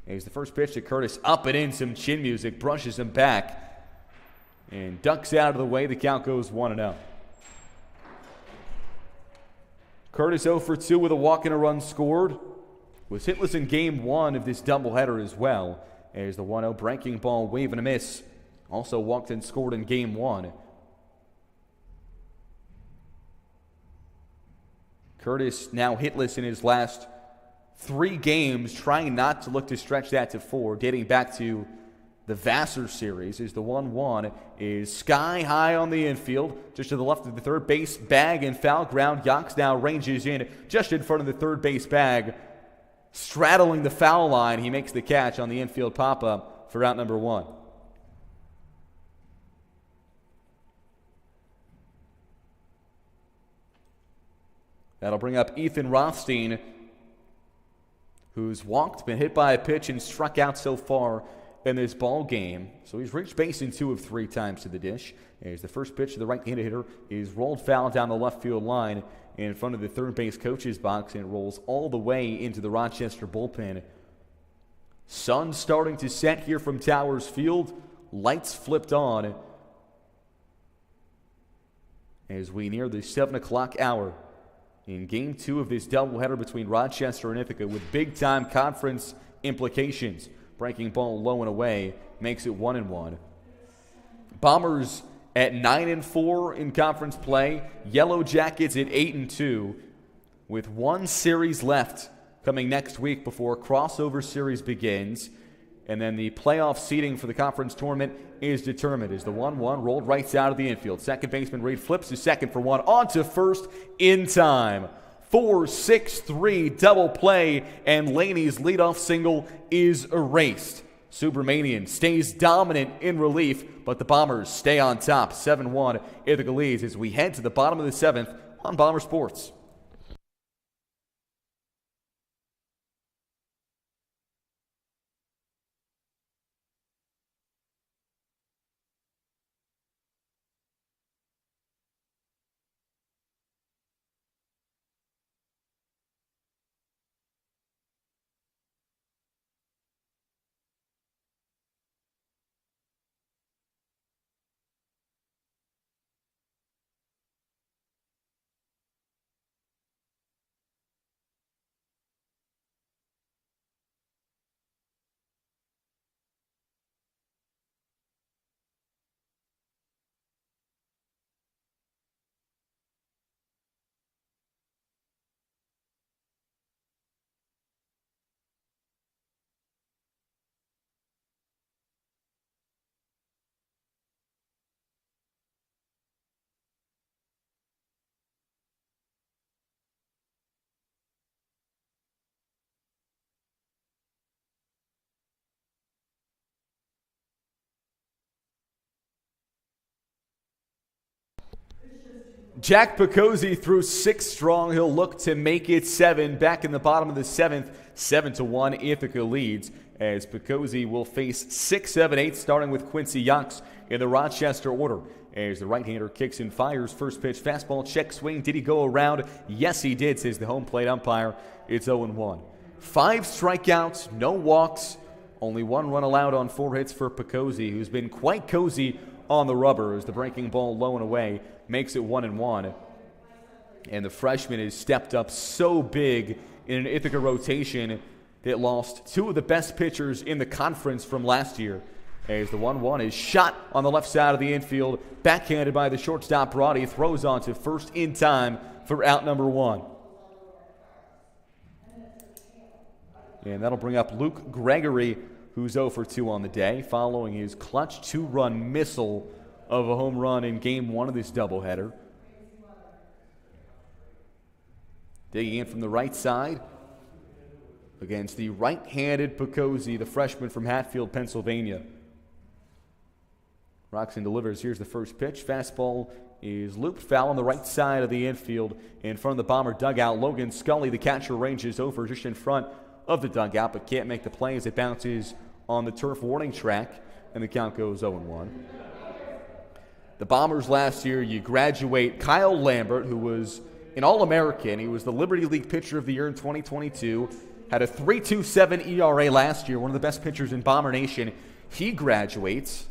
And he's the first pitch to Curtis, up and in, some chin music, brushes him back, and ducks out of the way. The count goes 1-0. Curtis 0 for 2 with a walk and a run scored. Was hitless in game 1 of this doubleheader as well. As the 1-0 breaking ball, wave and a miss. Also walked and scored in game 1. Curtis now hitless in his last 3 games, trying not to look to stretch that to 4, dating back to the Vassar series. As the 1-1 is sky high on the infield, just to the left of the third base bag and foul ground. Yox now ranges in just in front of the third base bag, straddling the foul line. He makes the catch on the infield pop-up for out number 1. That'll bring up Ethan Rothstein, who's walked, been hit by a pitch, and struck out so far in this ball game. So he's reached base in 2 of 3 times to the dish. As the first pitch to the right-handed hitter is rolled foul down the left field line in front of the third base coach's box, and rolls all the way into the Rochester bullpen. Sun starting to set here from Towers Field. Lights flipped on as we near the 7 o'clock hour in Game 2 of this doubleheader between Rochester and Ithaca, with big-time conference implications. Breaking ball low and away makes it 1-1. Bombers at 9-4 in conference play. Yellow Jackets at 8-2, with 1 series left coming next week before crossover series begins. And then the playoff seeding for the conference tournament is determined as the 1-1 rolled right out of the infield. Second baseman Reed flips to second for 1, on to first in time. 4-6-3 double play, and Laney's leadoff single is erased. Subramanian stays dominant in relief, but the Bombers stay on top. 7-1 Ithaca leads as we head to the bottom of the 7th on Bomber Sports. Jack Picozzi threw 6 strong. He'll look to make it 7. Back in the bottom of the 7th, 7-1 Ithaca leads, as Picozzi will face 6, 7, 8, starting with Quincy Yox in the Rochester order. As the right-hander kicks and fires, first pitch, fastball, check swing. Did he go around? Yes, he did, says the home plate umpire. It's 0-1. 5 strikeouts, no walks, only 1 run allowed on 4 hits for Picozzi, who's been quite cozy on the rubber as the breaking ball low and away makes it 1-1. And the freshman has stepped up so big in an Ithaca rotation that lost 2 of the best pitchers in the conference from last year. As the 1-1 is shot on the left side of the infield, backhanded by the shortstop Roddy, throws on to first in time for out number 1. And that'll bring up Luke Gregory, who's 0 for 2 on the day, following his clutch 2-run missile of a home run in Game 1 of this doubleheader. Digging in from the right side against the right-handed Picozzi, the freshman from Hatfield, Pennsylvania. Roxon delivers. Here's the first pitch. Fastball is looped foul on the right side of the infield in front of the Bomber dugout. Logan Scully, the catcher, ranges over just in front of the dugout, but can't make the play as it bounces on the turf warning track, and the count goes 0-1. The Bombers last year, you graduate Kyle Lambert, who was an All-American. He was the Liberty League Pitcher of the Year in 2022. Had a 3.27 ERA last year, one of the best pitchers in Bomber Nation. He graduates,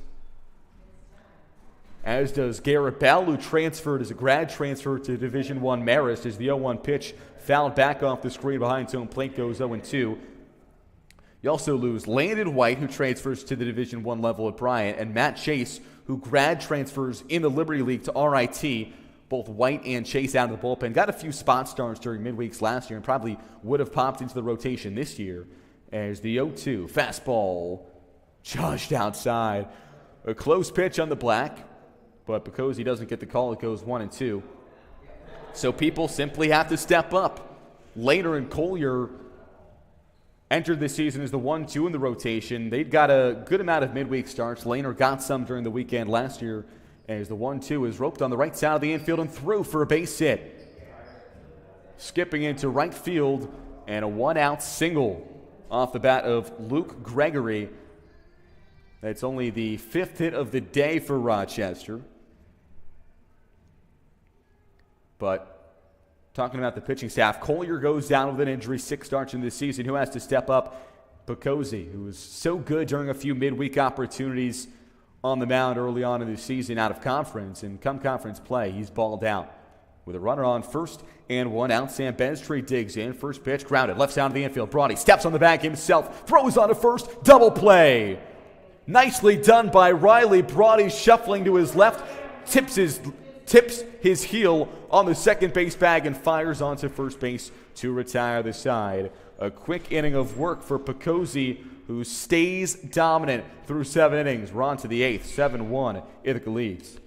as does Garrett Bell, who transferred as a grad transfer to Division I Marist, as the 0-1 pitch fouled back off the screen behind home plate, goes 0-2. You also lose Landon White, who transfers to the Division I level at Bryant, and Matt Chase, who grad transfers in the Liberty League to RIT. Both White and Chase out of the bullpen. Got a few spot starts during midweeks last year and probably would have popped into the rotation this year, as the 0-2 fastball charged outside. A close pitch on the black, but because he doesn't get the call, it goes 1-2. So people simply have to step up. Later and Collier entered this season as the 1-2 in the rotation. They've got a good amount of midweek starts. Laner got some during the weekend last year, as the 1-2 is roped on the right side of the infield and through for a base hit. Skipping into right field, and a one-out single off the bat of Luke Gregory. That's only the 5th hit of the day for Rochester. But talking about the pitching staff, Collier goes down with an injury, 6 starts in this season. Who has to step up? Picozzi, who was so good during a few midweek opportunities on the mound early on in the season out of conference. And come conference play, he's balled out. With a runner on first and 1 out, Sam Benstree digs in. First pitch, grounded, left side of the infield. Brody steps on the bag himself, throws on to first, double play. Nicely done by Riley. Brody shuffling to his left, tips his heel on the second base bag and fires onto first base to retire the side. A quick inning of work for Picozzi, who stays dominant through 7 innings. We're on to the 8th, 7-1, Ithaca leads.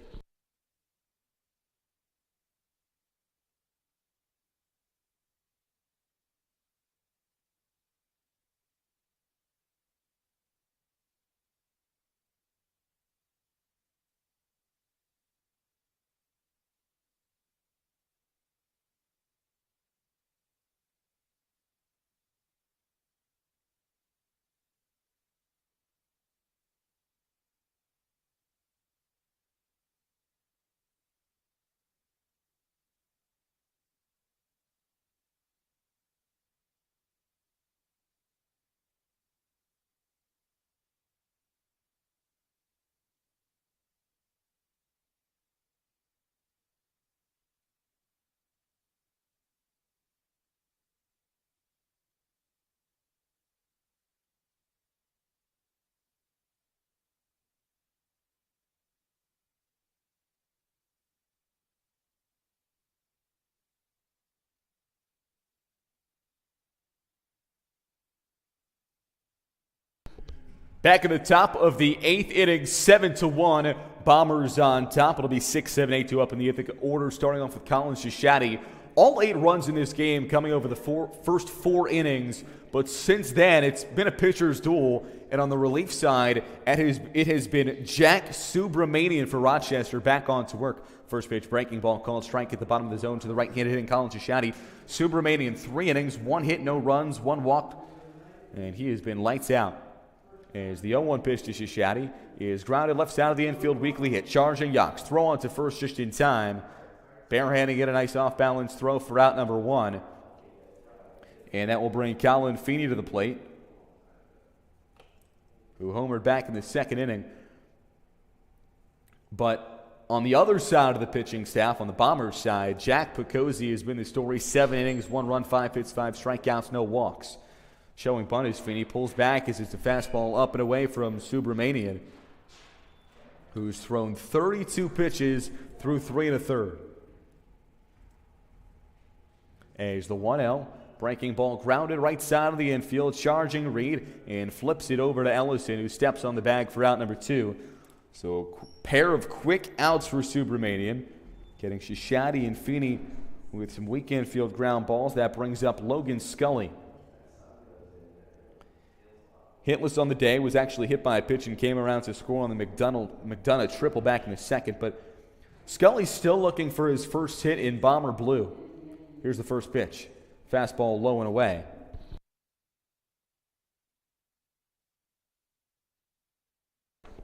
Back at the top of the 8th inning, 7-1. Bombers on top. It'll be 6-7-8-2 up in the Ithaca order, starting off with Colin Shishadi. All 8 runs in this game coming over the first 4 innings, but since then it's been a pitcher's duel. And on the relief side, it has been Jack Subramanian for Rochester back on to work. First pitch, breaking ball called, strike at the bottom of the zone to the right-handed hitting Colin Shishadi. Subramanian, 3 innings, 1 hit, no runs, 1 walk, and he has been lights out. As the 0-1 pitch to Shishadi is grounded left side of the infield, weakly hit. Charging Yox, throw on to first just in time. Barehanding it, a nice off-balance throw for out number 1. And that will bring Colin Feeney to the plate, who homered back in the 2nd inning. But on the other side of the pitching staff, on the Bombers side, Jack Picozzi has been the story. 7 innings, 1 run, 5 hits, 5 strikeouts, no walks. Showing bunt is Feeney, pulls back as it's a fastball up and away from Subramanian, who's thrown 32 pitches through 3 1/3. As the 1-0, breaking ball grounded right side of the infield, charging Reed, and flips it over to Ellison, who steps on the bag for out number 2. So a pair of quick outs for Subramanian, getting Shishadi and Feeney with some weak infield ground balls. That brings up Logan Scully. Hitless on the day, was actually hit by a pitch and came around to score on the McDonough triple back in the second. But Scully's still looking for his first hit in Bomber Blue. Here's the first pitch. Fastball low and away.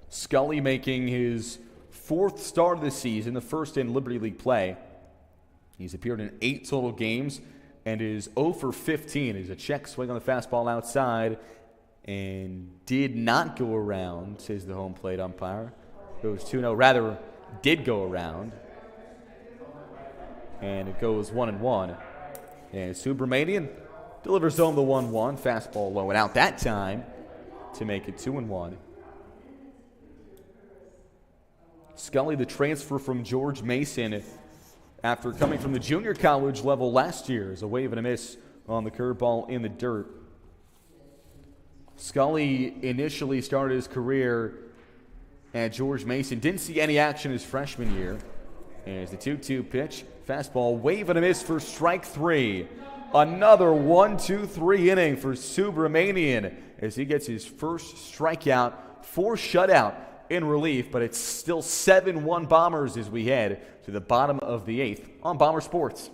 Scully making his fourth start of the season, the first in Liberty League play. He's appeared in 8 total games and is 0 for 15. Is a check swing on the fastball outside and did not go around, says the home plate umpire. Goes 2-0, rather did go around. And it goes 1-1. And Subramanian delivers home the 1-1. Fastball low and out that time to make it 2-1. Scully, the transfer from George Mason, after coming from the junior college level last year, is a wave and a miss on the curveball in the dirt. Scully initially started his career at George Mason. Didn't see any action his freshman year. Here's the 2-2 pitch. Fastball, wave and a miss for strike 3. Another 1-2-3 inning for Subramanian as he gets his first strikeout, 4 shutout in relief, but it's still 7-1 Bombers as we head to the bottom of the 8th on Bomber Sports.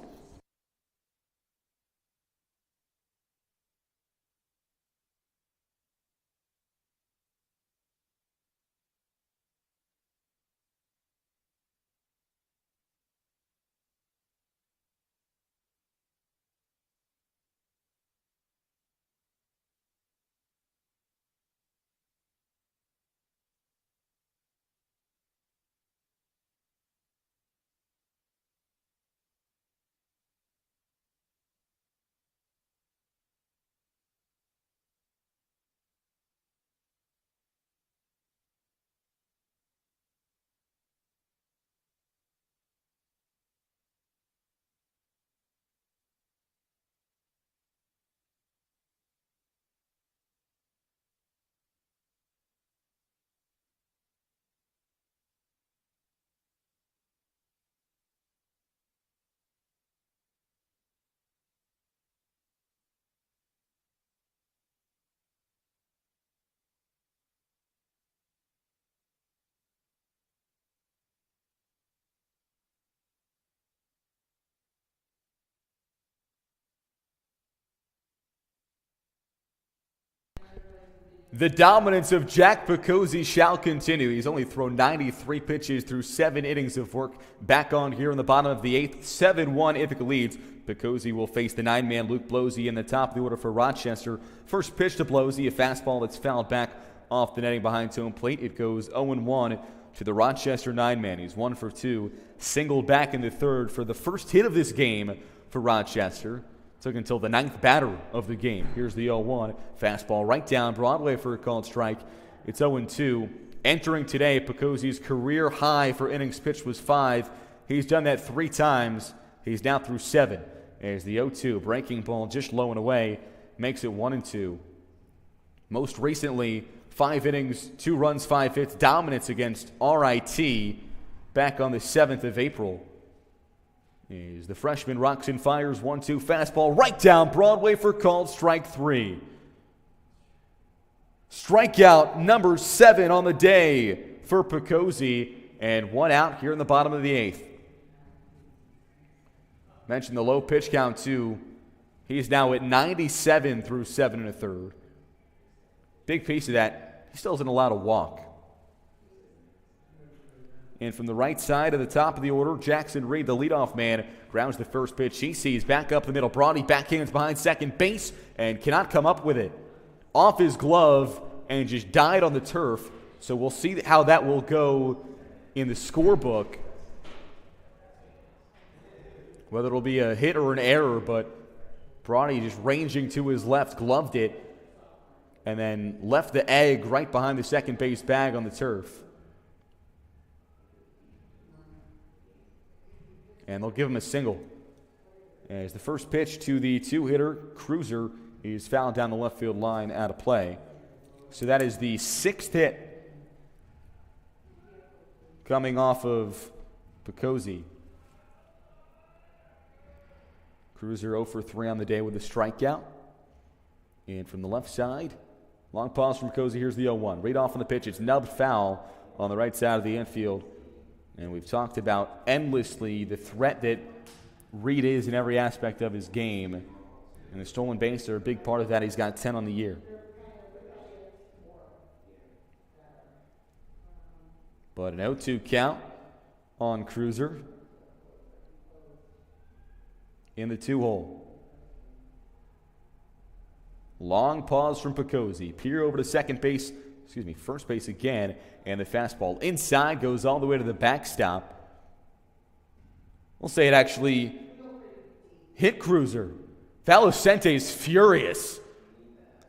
The dominance of Jack Picozzi shall continue. He's only thrown 93 pitches through 7 innings of work. Back on here in the bottom of the 8th, 7-1 Ithaca leads. Picozzi will face the 9-man Luke Blosey in the top of the order for Rochester. First pitch to Blosey, a fastball that's fouled back off the netting behind home plate. It goes 0-1 to the Rochester 9-man. He's 1 for 2, singled back in the third for the first hit of this game for Rochester. Took until the 9th batter of the game. Here's the 0-1. Fastball right down Broadway for a called strike. It's 0-2. Entering today, Picozzi's career high for innings pitched was 5. He's done that 3 times. He's now through 7. As the 0-2 breaking ball just low and away makes it 1-2. Most recently, 5 innings, 2 runs, 5 hits, dominance against RIT back on the 7th of April. As the freshman rocks and fires 1-2 fastball right down Broadway for called strike 3. Strikeout number 7 on the day for Picozzi, and 1 out here in the bottom of the 8th. Mentioned the low pitch count too. He's now at 97 through 7 1/3. Big piece of that, he still isn't allowed to walk. And from the right side of the top of the order, Jackson Reed, the leadoff man, grounds the first pitch. He sees back up the middle. Brody backhands behind second base and cannot come up with it. Off his glove and just died on the turf. So we'll see how that will go in the scorebook. Whether it'll be a hit or an error, but Brody just ranging to his left, gloved it, and then left the egg right behind the second base bag on the turf. And they'll give him a single. As the first pitch to the 2-hitter, Cruiser, is fouled down the left field line out of play. So that is the 6th hit coming off of Picozzi. Cruiser 0 for 3 on the day with a strikeout. And from the left side, long pause from Cozy. Here's the 0-1. Right off on the pitch, it's nubbed foul on the right side of the infield. And we've talked about endlessly the threat that Reed is in every aspect of his game. And the stolen base are a big part of that. He's got 10 on the year. But an 0-2 count on Cruiser in the 2-hole. Long pause from Picozzi. Peer over to first base again, and the fastball inside goes all the way to the backstop. We'll say it actually hit Cruiser. Valocente is furious.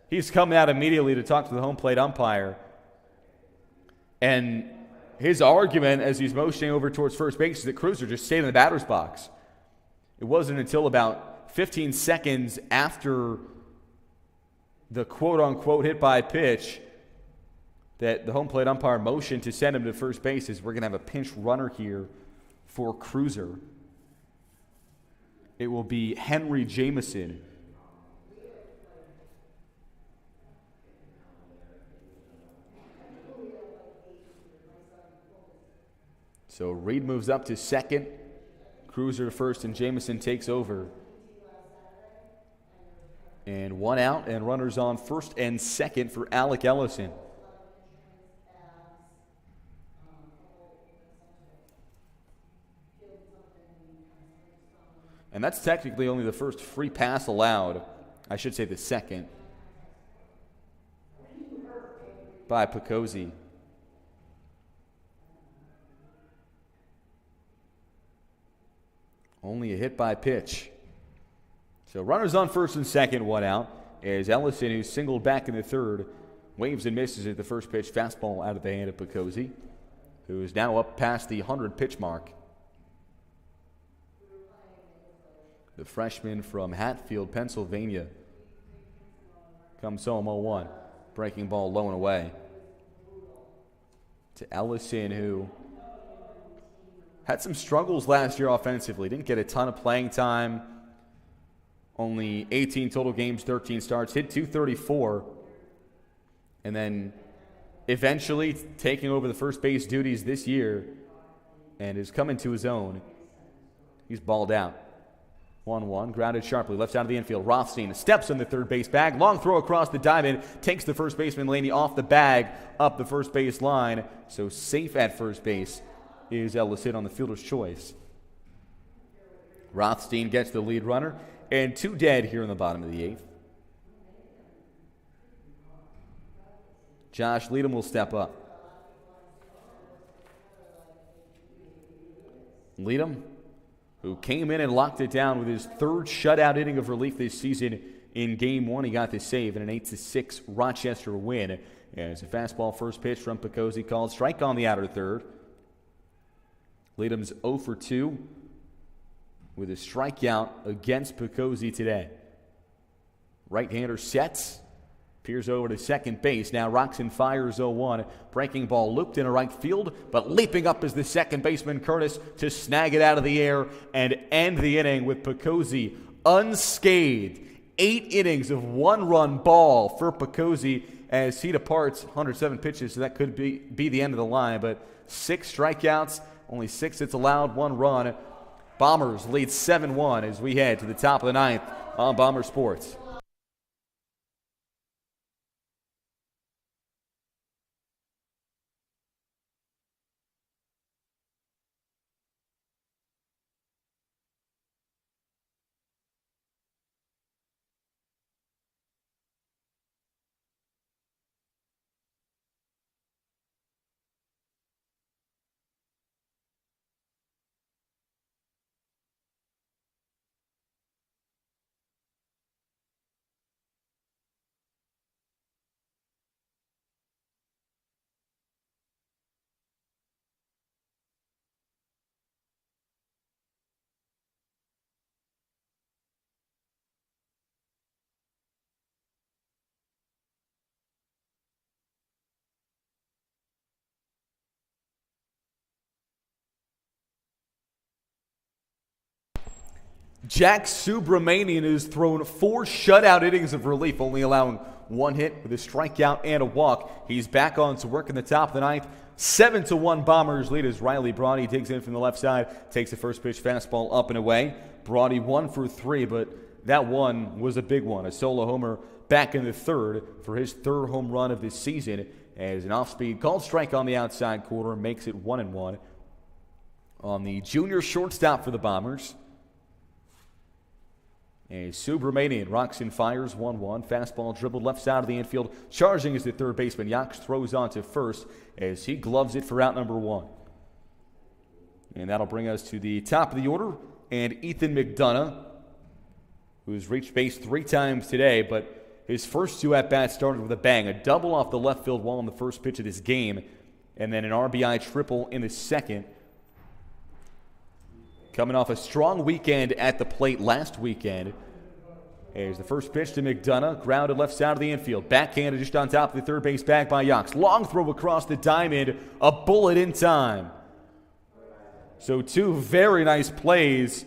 He's coming out immediately to talk to the home plate umpire. And his argument as he's motioning over towards first base is that Cruiser just stayed in the batter's box. It wasn't until about 15 seconds after the quote-unquote hit by pitch that the home plate umpire motioned to send him to first base, as we're going to have a pinch runner here for Cruiser. It will be Henry Jameson. So Reed moves up to second, Cruiser to first, and Jameson takes over. And 1 out, and runners on first and second for Alec Ellison. And that's technically only the first free pass allowed. I should say the second. By Picozzi. Only a hit by pitch. So runners on first and second, 1 out, as Ellison, who's singled back in the third, waves and misses at the first pitch. Fastball out of the hand of Picozzi, who is now up past the 100-pitch mark. The freshman from Hatfield, Pennsylvania, comes home 0-1. Breaking ball low and away to Ellison, who had some struggles last year offensively. Didn't get a ton of playing time. Only 18 total games, 13 starts. Hit .234. And then eventually taking over the first base duties this year and is coming to his own. He's balled out. 1-1, grounded sharply, left side of the infield. Rothstein steps on the third base bag. Long throw across the diamond. Takes the first baseman Laney off the bag, up the first base line. So safe at first base is Ellison on the fielder's choice. Rothstein gets the lead runner, and 2 dead here in the bottom of the 8th. Josh Leadham will step up. Leadham, who came in and locked it down with his 3rd shutout inning of relief this season. In Game 1, he got the save in an 8-6 Rochester win. As a fastball first pitch from Picozzi called strike on the outer third. Leadham's 0 for 2 with a strikeout against Picozzi today. Right-hander sets. Peers over to second base. Now Roxon fires 0-1. Breaking ball looped into right field, but leaping up is the second baseman Curtis to snag it out of the air and end the inning with Picozzi unscathed. 8 innings of 1-run ball for Picozzi as he departs. 107 pitches, so that could be the end of the line, but 6 strikeouts, only 6 hits allowed, 1 run. Bombers lead 7-1 as we head to the top of the 9th on Bomber Sports. Jack Subramanian has thrown 4 shutout innings of relief, only allowing 1 hit with a strikeout and a walk. He's back on to work in the top of the ninth. 7-1 Bombers lead as Riley Brody digs in from the left side, takes the first pitch fastball up and away. Brody 1 for 3, but that one was a big one. A solo homer back in the third for his 3rd home run of this season, as an off-speed called strike on the outside corner makes it 1-1. On the junior shortstop for the Bombers, a Subramanian rocks and fires 1-1. Fastball dribbled left side of the infield. Charging is the third baseman. Yox throws on to first as he gloves it for out number 1. And that'll bring us to the top of the order. And Ethan McDonough, who's reached base 3 times today, but his first 2 at-bats started with a bang. A double off the left field wall in the first pitch of this game, and then an RBI triple in the second. Coming off a strong weekend at the plate last weekend. Here's the first pitch to McDonough, grounded left side of the infield. Backhanded just on top of the third base bag by Yox. Long throw across the diamond, a bullet in time. So 2 very nice plays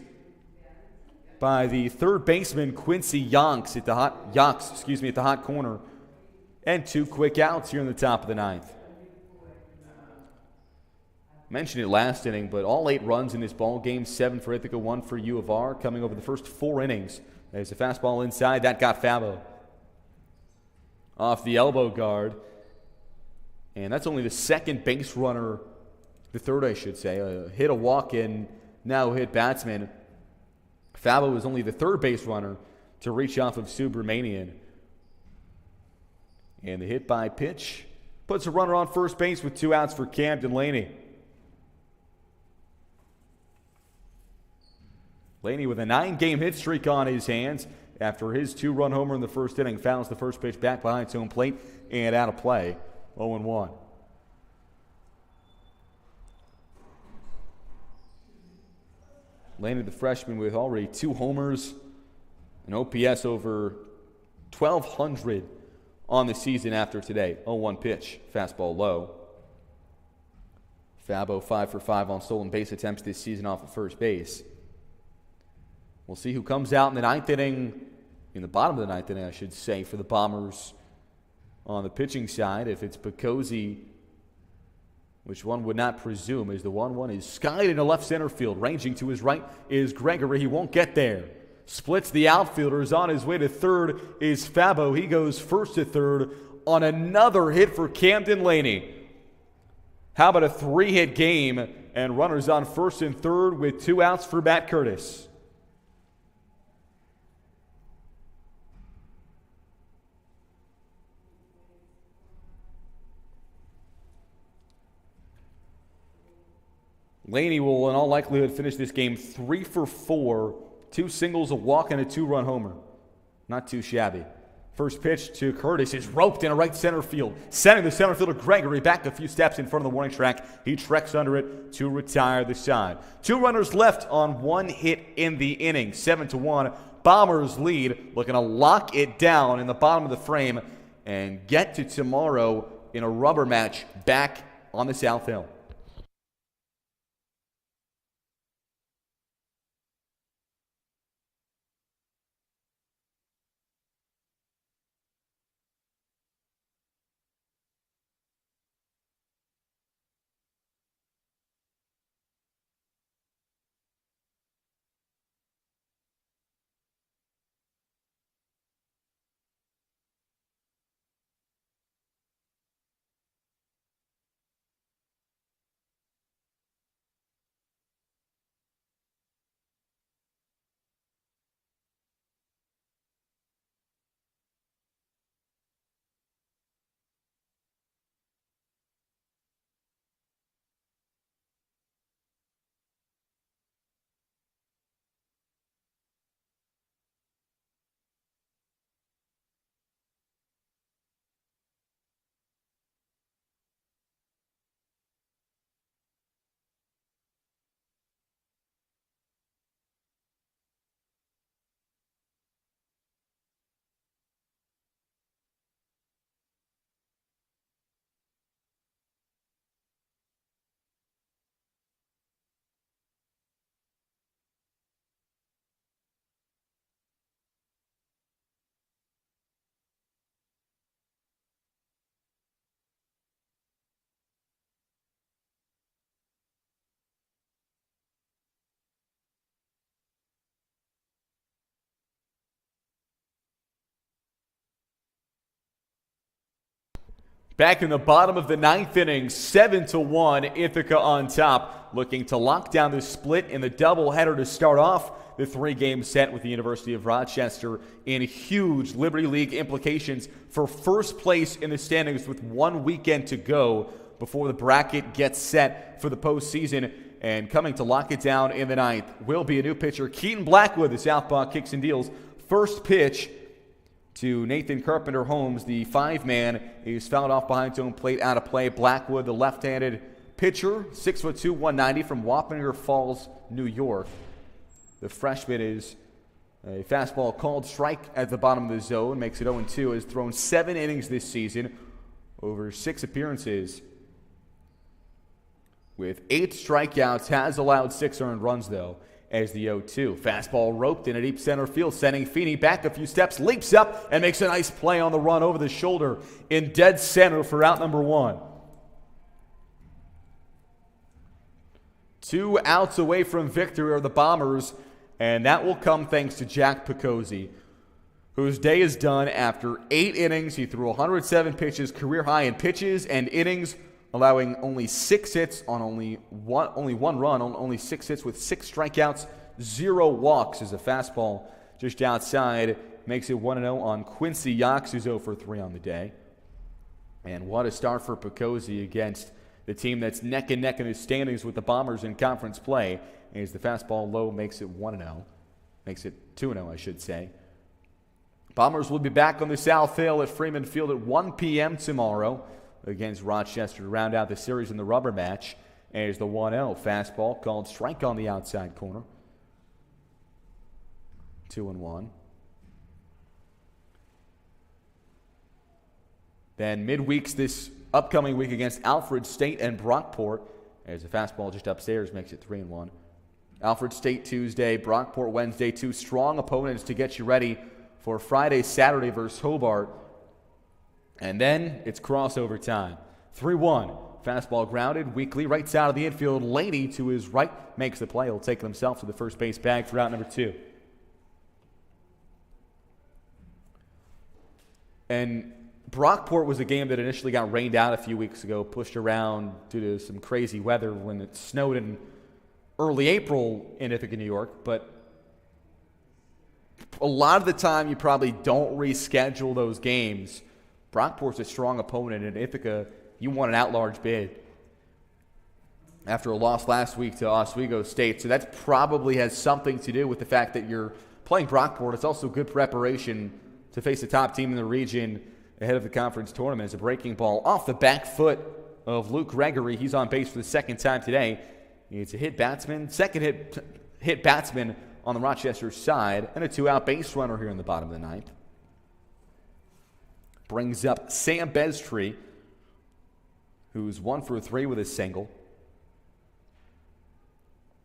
by the third baseman Quincy Yox at the hot corner, and 2 quick outs here in the top of the ninth. Mentioned it last inning, but all 8 runs in this ball game, 7 for Ithaca, 1 for U of R, coming over the first 4 innings. There's a fastball inside, that got Fabo off the elbow guard, and that's only the second base runner, the third I should say, hit a walk and now hit batsman. Fabo was only the third base runner to reach off of Subramanian. And the hit by pitch puts a runner on first base with 2 outs for Camden Laney. Laney with a 9-game hit streak on his hands after his 2-run homer in the first inning. Fouls the first pitch back behind his home plate and out of play. 0-1. Laney, the freshman, with already 2 homers, an OPS over 1,200 on the season after today. 0-1 pitch, fastball low. Fabo 5 for 5 on stolen base attempts this season off of first base. We'll see who comes out in the ninth inning, in the bottom of the ninth inning, I should say, for the Bombers on the pitching side. If it's Picozzi, which one would not presume, as the 1-1 is skied into left center field. Ranging to his right is Gregory. He won't get there. Splits the outfielders. On his way to third is Fabo. He goes first to third on another hit for Camden Laney. How about a 3-hit game and runners on first and third with 2 outs for Matt Curtis. Laney will, in all likelihood, finish this game 3 for 4, 2 singles, a walk, and a 2-run homer. Not too shabby. First pitch to Curtis is roped in a right center field. Sending the center fielder Gregory back a few steps in front of the warning track. He treks under it to retire the side. 2 runners left on 1 hit in the inning. 7-1. Bombers lead, looking to lock it down in the bottom of the frame and get to tomorrow in a rubber match back on the South Hill. Back in the bottom of the ninth inning, 7-1, Ithaca on top, looking to lock down the split in the doubleheader to start off the three-game set with the University of Rochester in huge Liberty League implications for first place in the standings with 1 weekend to go before the bracket gets set for the postseason. And coming to lock it down in the ninth will be a new pitcher, Keaton Blackwood, the southpaw kicks and deals. First pitch to Nathan Carpenter Holmes, the five-man, is fouled off behind his own plate, out of play. Blackwood, the left-handed pitcher, 6'2", 190 from Wappinger Falls, New York. The freshman is a fastball called strike at the bottom of the zone, makes it 0-2, has thrown 7 innings this season, over 6 appearances. With 8 strikeouts, has allowed 6 earned runs, though, as the 0-2. Fastball roped in a deep center field, sending Feeney back a few steps, leaps up, and makes a nice play on the run over the shoulder in dead center for out number 1. 2 outs away from victory are the Bombers, and that will come thanks to Jack Picozzi, whose day is done after 8 innings. He threw 107 pitches, career high in pitches and innings, allowing only 6 hits on only one run, on only 6 hits with 6 strikeouts, 0 walks as a fastball just outside. Makes it 1-0 on Quincy Yox, who's 0 for 3 on the day. And what a start for Picozzi against the team that's neck and neck in the standings with the Bombers in conference play. As the fastball low makes it 1-0. Makes it 2-0, I should say. Bombers will be back on the South Hill at Freeman Field at 1 p.m. tomorrow against Rochester to round out the series in the rubber match. As the 1-0 fastball called strike on the outside corner. 2-1. Then midweeks this upcoming week against Alfred State and Brockport, as the fastball just upstairs makes it 3-1. Alfred State Tuesday, Brockport Wednesday, 2 strong opponents to get you ready for Friday, Saturday versus Hobart. And then it's crossover time. 3-1. Fastball grounded, weakly, right side of the infield. Laney to his right makes the play. He'll take it himself to the first base bag for out number 2. And Brockport was a game that initially got rained out a few weeks ago, pushed around due to some crazy weather when it snowed in early April in Ithaca, New York. But a lot of the time you probably don't reschedule those games. Brockport's a strong opponent, and Ithaca, you want an at-large bid after a loss last week to Oswego State. So that probably has something to do with the fact that you're playing Brockport. It's also good preparation to face the top team in the region ahead of the conference tournament. As a breaking ball off the back foot of Luke Gregory. He's on base for the second time today. It's a hit batsman, second hit batsman on the Rochester side, and a 2-out base runner here in the bottom of the ninth. Brings up Sam Bestree, who's 1 for 3 with a single.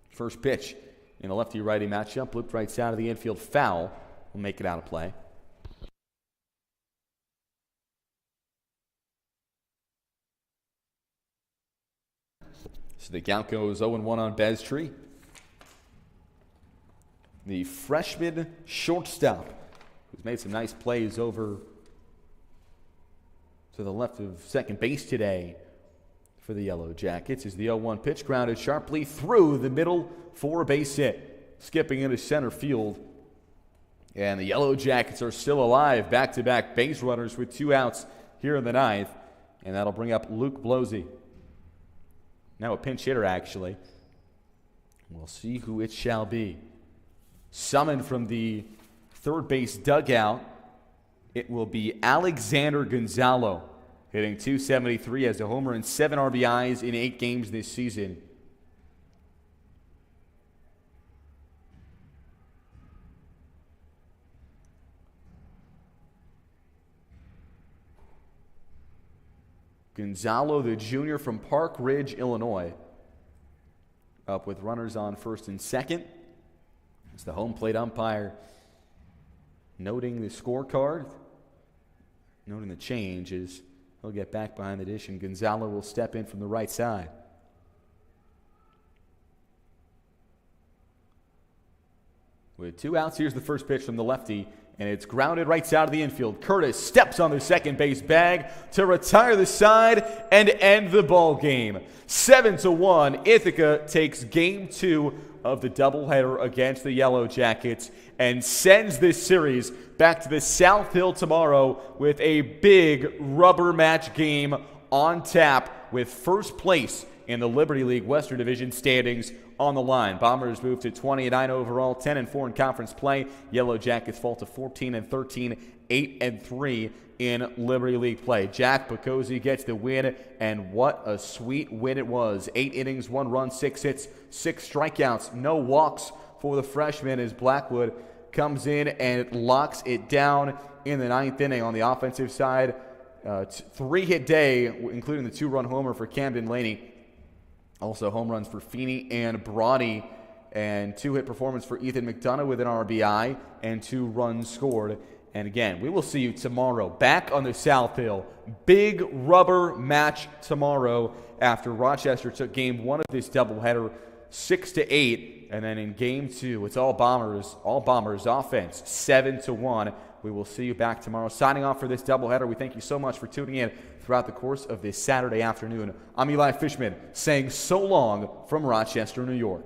First pitch in a lefty-righty matchup, looped right side of the infield, foul. Will make it out of play. So the count goes 0-1 on Bestree. The freshman shortstop, who's made some nice plays over to the left of second base today for the Yellow Jackets, is the 0-1 pitch grounded sharply through the middle for a base hit, skipping into center field. And the Yellow Jackets are still alive, back-to-back base runners with 2 outs here in the ninth, and that'll bring up Luke Blosey. Now a pinch hitter, actually. We'll see who it shall be. Summoned from the third base dugout, it will be Alexander Gonzalo, hitting .273 as a homer and 7 RBIs in 8 games this season. Gonzalo, the junior from Park Ridge, Illinois, up with runners on first and second. It's the home plate umpire noting the scorecard, noting the change as he'll get back behind the dish, and Gonzalo will step in from the right side. With 2 outs, here's the first pitch from the lefty, and it's grounded right side of the infield. Curtis steps on the second base bag to retire the side and end the ball game. 7-1, Ithaca takes Game 2 of the doubleheader against the Yellow Jackets and sends this series back to the South Hill tomorrow with a big rubber match game on tap with first place in the Liberty League Western Division standings on the line. Bombers move to 20-9 overall, 10-4 in conference play. Yellow Jackets fall to 14-13, 8-3 in Liberty League play. Jack Picozzi gets the win, and what a sweet win it was. 8 innings, 1 run, 6 hits, 6 strikeouts, no walks for the freshman as Blackwood comes in and locks it down in the 9th inning. On the offensive side, 3-hit day, including the 2-run homer for Camden Laney. Also home runs for Feeney and Brawny, and 2-hit performance for Ethan McDonough with an RBI and 2 runs scored. And again, we will see you tomorrow back on the South Hill. Big rubber match tomorrow after Rochester took Game 1 of this doubleheader 6-8. And then in Game 2, it's all Bombers offense, 7-1. We will see you back tomorrow. Signing off for this doubleheader, we thank you so much for tuning in throughout the course of this Saturday afternoon. I'm Eli Fishman saying so long from Rochester, New York.